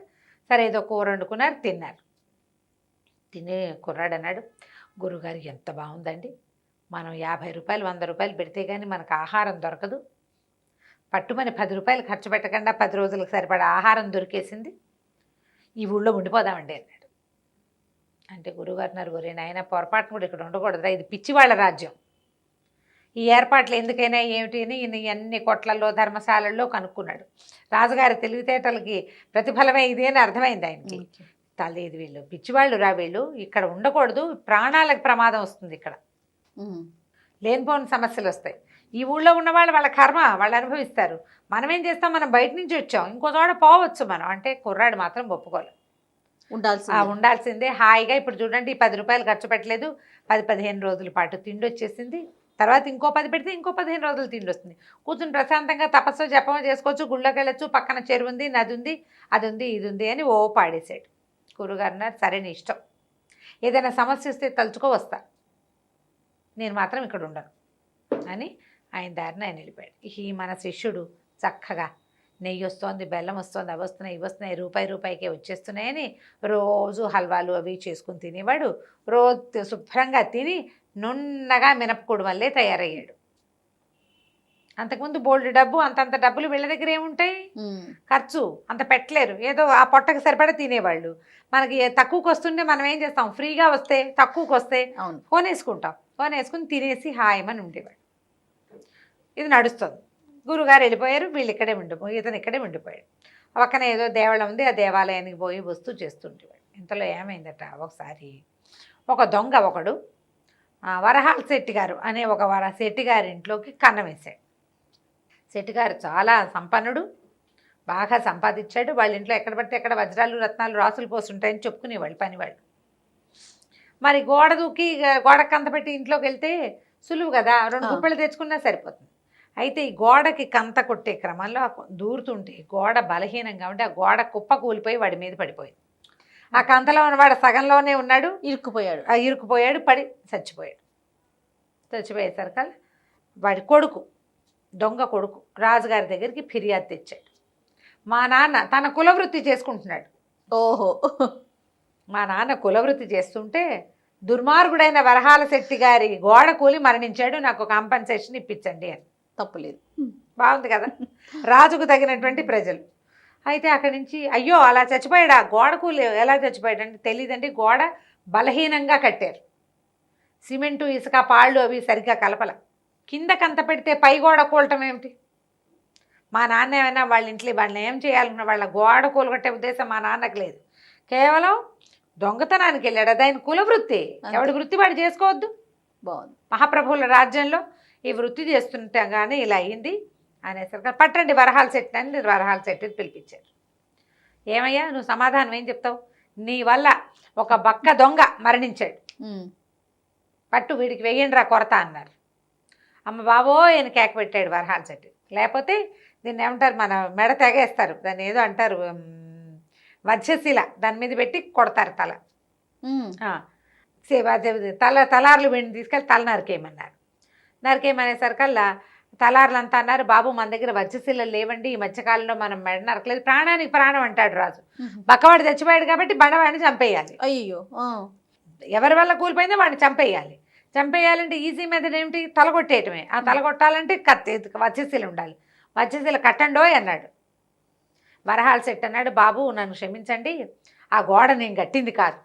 సరే ఏదో కూర వండుకున్నారు, తిన్నారు. తినే కుర్రాడు అన్నాడు, గురుగారు ఎంత బాగుందండి, మనం 50 రూపాయలు 100 రూపాయలు పెడితే కానీ మనకు ఆహారం దొరకదు, పట్టుమని 10 రూపాయలు ఖర్చు పెట్టకుండా 10 రోజులకు సరిపడా ఆహారం దొరికేసింది, ఈ ఊళ్ళో ఉండిపోదామండి అన్నాడు. అంటే గురుగారు అన్నారు, ఒరే నాయన పొరపాటును కూడా ఇక్కడ ఉండకూడదురా, ఇది పిచ్చివాళ్ళ రాజ్యం, ఈ ఏర్పాట్లు ఎందుకైనా ఏమిటి అని అన్ని కొట్లలో ధర్మశాలల్లో కనుక్కున్నాడు. రాజుగారి తెలివితేటలకి ప్రతిఫలమే ఇది అని అర్థమైంది ఆయనకి. తల్లేదు వీళ్ళు పిచ్చివాళ్ళు రా, వీళ్ళు ఇక్కడ ఉండకూడదు, ప్రాణాలకు ప్రమాదం వస్తుంది, ఇక్కడ లేనిపోని సమస్యలు వస్తాయి, ఈ ఊళ్ళో ఉన్నవాళ్ళు వాళ్ళ కర్మ వాళ్ళు అనుభవిస్తారు, మనం ఏం చేస్తాం, మనం బయట నుంచి వచ్చాం, ఇంకో చోట పోవచ్చు మనం అంటే. కుర్రాడు మాత్రం ఒప్పుకోలేదు, ఉండాల్సిందే హాయిగా. ఇప్పుడు చూడండి, 10 రూపాయలు ఖర్చు పెట్టలేదు, 10-15 రోజుల పాటు తిండి వచ్చేసింది, తర్వాత ఇంకో 10 పెడితే ఇంకో 15 రోజులు తిండి వస్తుంది, కూర్చుని ప్రశాంతంగా తపస్సు జపం చేసుకోవచ్చు, గుళ్ళోకి వెళ్ళొచ్చు, పక్కన చెరువు ఉంది, నది ఉంది, అది ఉంది, ఇది ఉంది అని ఓ పాడేశాడు. గురుగారు అన్నారు, సరే నీ ఇష్టం, ఏదైనా సమస్య వస్తే తలుచుకో వస్తా, నేను మాత్రం ఇక్కడ ఉండను అని ఆయన దారిని ఆయన వెళ్ళిపోయాడు. ఈ మన శిష్యుడు చక్కగా నెయ్యి వస్తోంది, బెల్లం వస్తుంది, అవి వస్తున్నాయి, ఇవి వస్తున్నాయి, రూపాయికే వచ్చేస్తున్నాయని రోజు హల్వాలు అవి చేసుకుని తినేవాడు. రోజు శుభ్రంగా తిని నున్నగా మినపకూడు వల్లే తయారయ్యాడు. అంతకుముందు బోల్డ్ డబ్బు, అంతంత డబ్బులు వీళ్ళ దగ్గర ఏముంటాయి, ఖర్చు అంత పెట్టలేరు, ఏదో ఆ పొట్టకు సరిపడా తినేవాళ్ళు. మనకి తక్కువకి వస్తుంటే మనం ఏం చేస్తాం, ఫ్రీగా వస్తే తక్కువకి వస్తే ఫోన్ వేసుకుంటాం, ఫోన్ వేసుకుని తినేసి హాయమని ఉండేవాడు. ఇది నడుస్తుంది. గురుగారు వెళ్ళిపోయారు, వీళ్ళు ఇక్కడే ఇతను ఇక్కడే ఉండిపోయాడు. పక్కన ఏదో దేవాలయం ఉంది, ఆ దేవాలయానికి పోయి వస్తూ చేస్తుండేవాడు. ఇంతలో ఏమైందట, ఒకసారి ఒక దొంగ ఒకడు వరహాల శెట్టిగారు అనే ఒక శెట్టిగారి ఇంట్లోకి కన్నం వేశాడు. శెట్టిగారు చాలా సంపన్నుడు, బాగా సంపాదించాడు. వాళ్ళ ఇంట్లో ఎక్కడ పడితే ఎక్కడ వజ్రాలు రత్నాలు రాసులు పోస్తుంటాయని చెప్పుకునేవాళ్ళు పనివాళ్ళు. మరి గోడ దూకి గోడకు కంత పెట్టి ఇంట్లోకి వెళ్తే సులువు కదా, 2 గుప్పెళ్ళు తెచ్చుకున్నా సరిపోతుంది. అయితే ఈ గోడకి కంత కొట్టే క్రమంలో దూరుతుంటే గోడ బలహీనంగా ఉంటే ఆ గోడ కుప్ప కూలిపోయి వాడి మీద పడిపోయింది. ఆ కంతలో ఉన్నవాడు సగంలోనే ఉన్నాడు, ఇరుక్కుపోయాడు, పడి చచ్చిపోయాడు. చచ్చిపోయేసరికి వాడి కొడుకు, దొంగ కొడుకు రాజుగారి దగ్గరికి ఫిర్యాదు తెచ్చాడు. మా నాన్న తన కులవృత్తి చేసుకుంటున్నాడు. ఓహో, మా నాన్న కులవృత్తి చేస్తుంటే దుర్మార్గుడైన వరహాల శెట్టి గారి గోడ కూలి మరణించాడు, నాకు కాంపన్సేషన్ ఇప్పించండి అని. తప్పులేదు, బాగుంది కదా, రాజుకు తగినటువంటి ప్రజలు. అయితే అక్కడి నుంచి అయ్యో అలా చచ్చిపోయాడు, ఆ గోడ కూలి ఎలా చచ్చిపోయాడు అంటే తెలియదండి, గోడ బలహీనంగా కట్టారు, సిమెంటు ఇసుక పాళ్ళు అవి సరిగ్గా కలపల, కింద కంత పెడితే పై గోడ కూలటం ఏమిటి, మా నాన్న ఏమైనా వాళ్ళ ఇంట్లో వాళ్ళని ఏం చేయాలనుకున్న వాళ్ళ గోడ కూలగొట్టే ఉద్దేశం మా నాన్నకు లేదు, కేవలం దొంగతనానికి వెళ్ళాడు, అది ఆయన కులవృత్తి, ఎవడి వృత్తి వాడు చేసుకోవద్దు. బాగుంది, మహాప్రభువుల రాజ్యంలో ఈ వృత్తి చేస్తుండగానే ఇలా అయ్యింది అనేసరికి పట్టండి వరహాల శెట్టి అని వరహాల శెట్టిని పిలిపించారు. ఏమయ్యా నువ్వు సమాధానం ఏం చెప్తావు, నీ వల్ల ఒక బక్క దొంగ మరణించాడు, పట్టు వీడికి వెయ్యండి రా కొరత అన్నారు. అమ్మ బాబో ఈయన కేక పెట్టాడు వరహాల శెట్టి, లేకపోతే దీన్ని ఏమంటారు, మన మెడ తెగేస్తారు, దాన్ని ఏదో అంటారు వజ్రశిల, దాని మీద పెట్టి కొడతారు తల, తలార్లు వీడిని తీసుకెళ్ళి తల నరికేయమన్నారు. నరికేయమనేసరికల్లా తలారులంతా అన్నారు, బాబు మన దగ్గర వజ్రశిలలు లేవండి, ఈ మధ్యకాలంలో మనం మెడ నరకలేదు, ప్రాణానికి ప్రాణం అంటాడు రాజు. బక్కవాడు చచ్చిపోయాడు కాబట్టి బండవాడిని చంపేయాలి, అయ్యో ఎవరి వల్ల కూలిపోయిందో వాడిని చంపేయాలి. చంపేయాలంటే ఈజీ మెథడ్ ఏమిటి? తలగొట్టేయటమే. ఆ తలగొట్టాలంటే కత్తి వజ్రశిల ఉండాలి. వజ్రశిల కట్టండోయ్ అన్నాడు. వరహాల శెట్టి అన్నాడు, బాబు నన్ను క్షమించండి, ఆ గోడ నేను కట్టింది కాదు,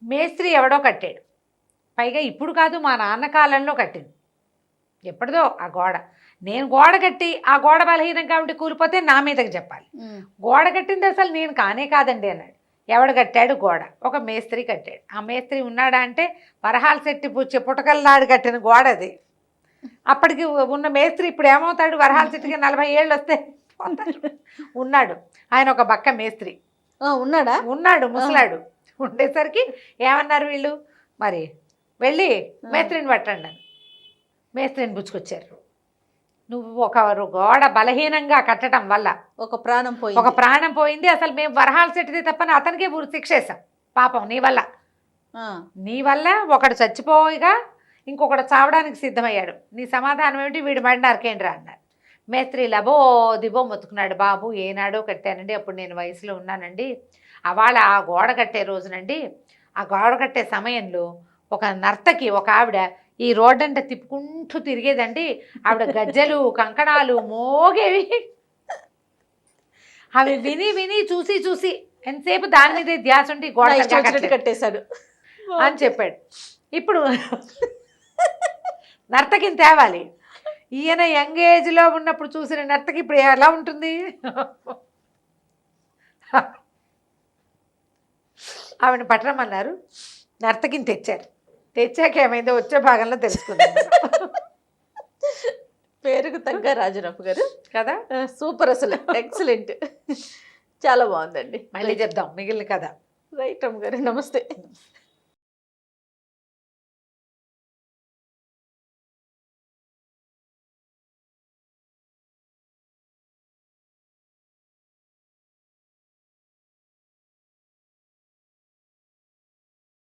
మేస్త్రి ఎవడో కట్టాడు, పైగా ఇప్పుడు కాదు మా నాన్న కాలంలో కట్టింది, ఎప్పటిదో ఆ గోడ. నేను గోడ కట్టి ఆ గోడ బలహీనం కాబట్టి కూలిపోతే నా మీదకి చెప్పాలి, గోడ కట్టింది అసలు నేను కానే కాదండి అన్నాడు. ఎవడు కట్టాడు గోడ? ఒక మేస్త్రి కట్టాడు. ఆ మేస్త్రి ఉన్నాడా అంటే వరహాల శెట్టి పుట్టకల్లాడు కట్టిన గోడ అది. అప్పటికి ఉన్న మేస్త్రి ఇప్పుడు ఏమవుతాడు? వరహాల శెట్టికి 40 ఏళ్ళు వస్తే ఉన్నాడు. ఆయన ఒక బక్క మేస్త్రి ఉన్నాడా? ఉన్నాడు, ముసలాడు. ఉండేసరికి ఏమన్నారు వీళ్ళు, మరి వెళ్ళి మేస్త్రిని పట్టండి అని మేస్త్రిని పుచ్చుకొచ్చారు. నువ్వు ఒక గోడ బలహీనంగా కట్టడం వల్ల ఒక ప్రాణం పోయింది. అసలు మేము వరహాల శెట్టిది తప్పని అతనికే శిక్ష వేసాం, పాపం నీ వల్ల ఒకడు చచ్చిపోయిగా ఇంకొకడు చావడానికి సిద్ధమయ్యాడు, నీ సమాధానం ఏమిటి? వీడు మడి నరకేండ్రా అన్నారు. మేస్త్రి లబో దిబో మొత్తుకున్నాడు, బాబు ఏనాడో కట్టానండి, అప్పుడు నేను వయసులో ఉన్నానండి, అవాళ ఆ గోడ కట్టే రోజునండి, ఆ గోడ కట్టే సమయంలో ఒక నర్తకి, ఒక ఆవిడ ఈ రోడ్డంట తిప్పుకుంటూ తిరిగేదండి, ఆవిడ గజ్జలు కంకణాలు మోగేవి, అవి విని విని చూసి చూసి ఎంతసేపు దాని మీదే ధ్యాస ఉండి గోడ కట్టేశాడు అని చెప్పాడు. ఇప్పుడు నర్తకిని తేవాలి, ఈయన యంగ్ ఏజ్లో ఉన్నప్పుడు చూసిన నర్తకి ఇప్పుడు ఎలా ఉంటుంది? ఆవిడ పట్టరమన్నారు, నర్తకిని తెచ్చారు. తెచ్చాక ఏమైందో వచ్చే భాగంలో తెలుసుకుందాం. పేరుకు తగ్గ రాజరప్ప గారు కదా, సూపర్, అసలు ఎక్సలెంట్, చాలా బాగుందండి. మళ్ళీ చెప్దాం మిగిలిన కథ. రైట్ అమ్మ గారు, నమస్తే.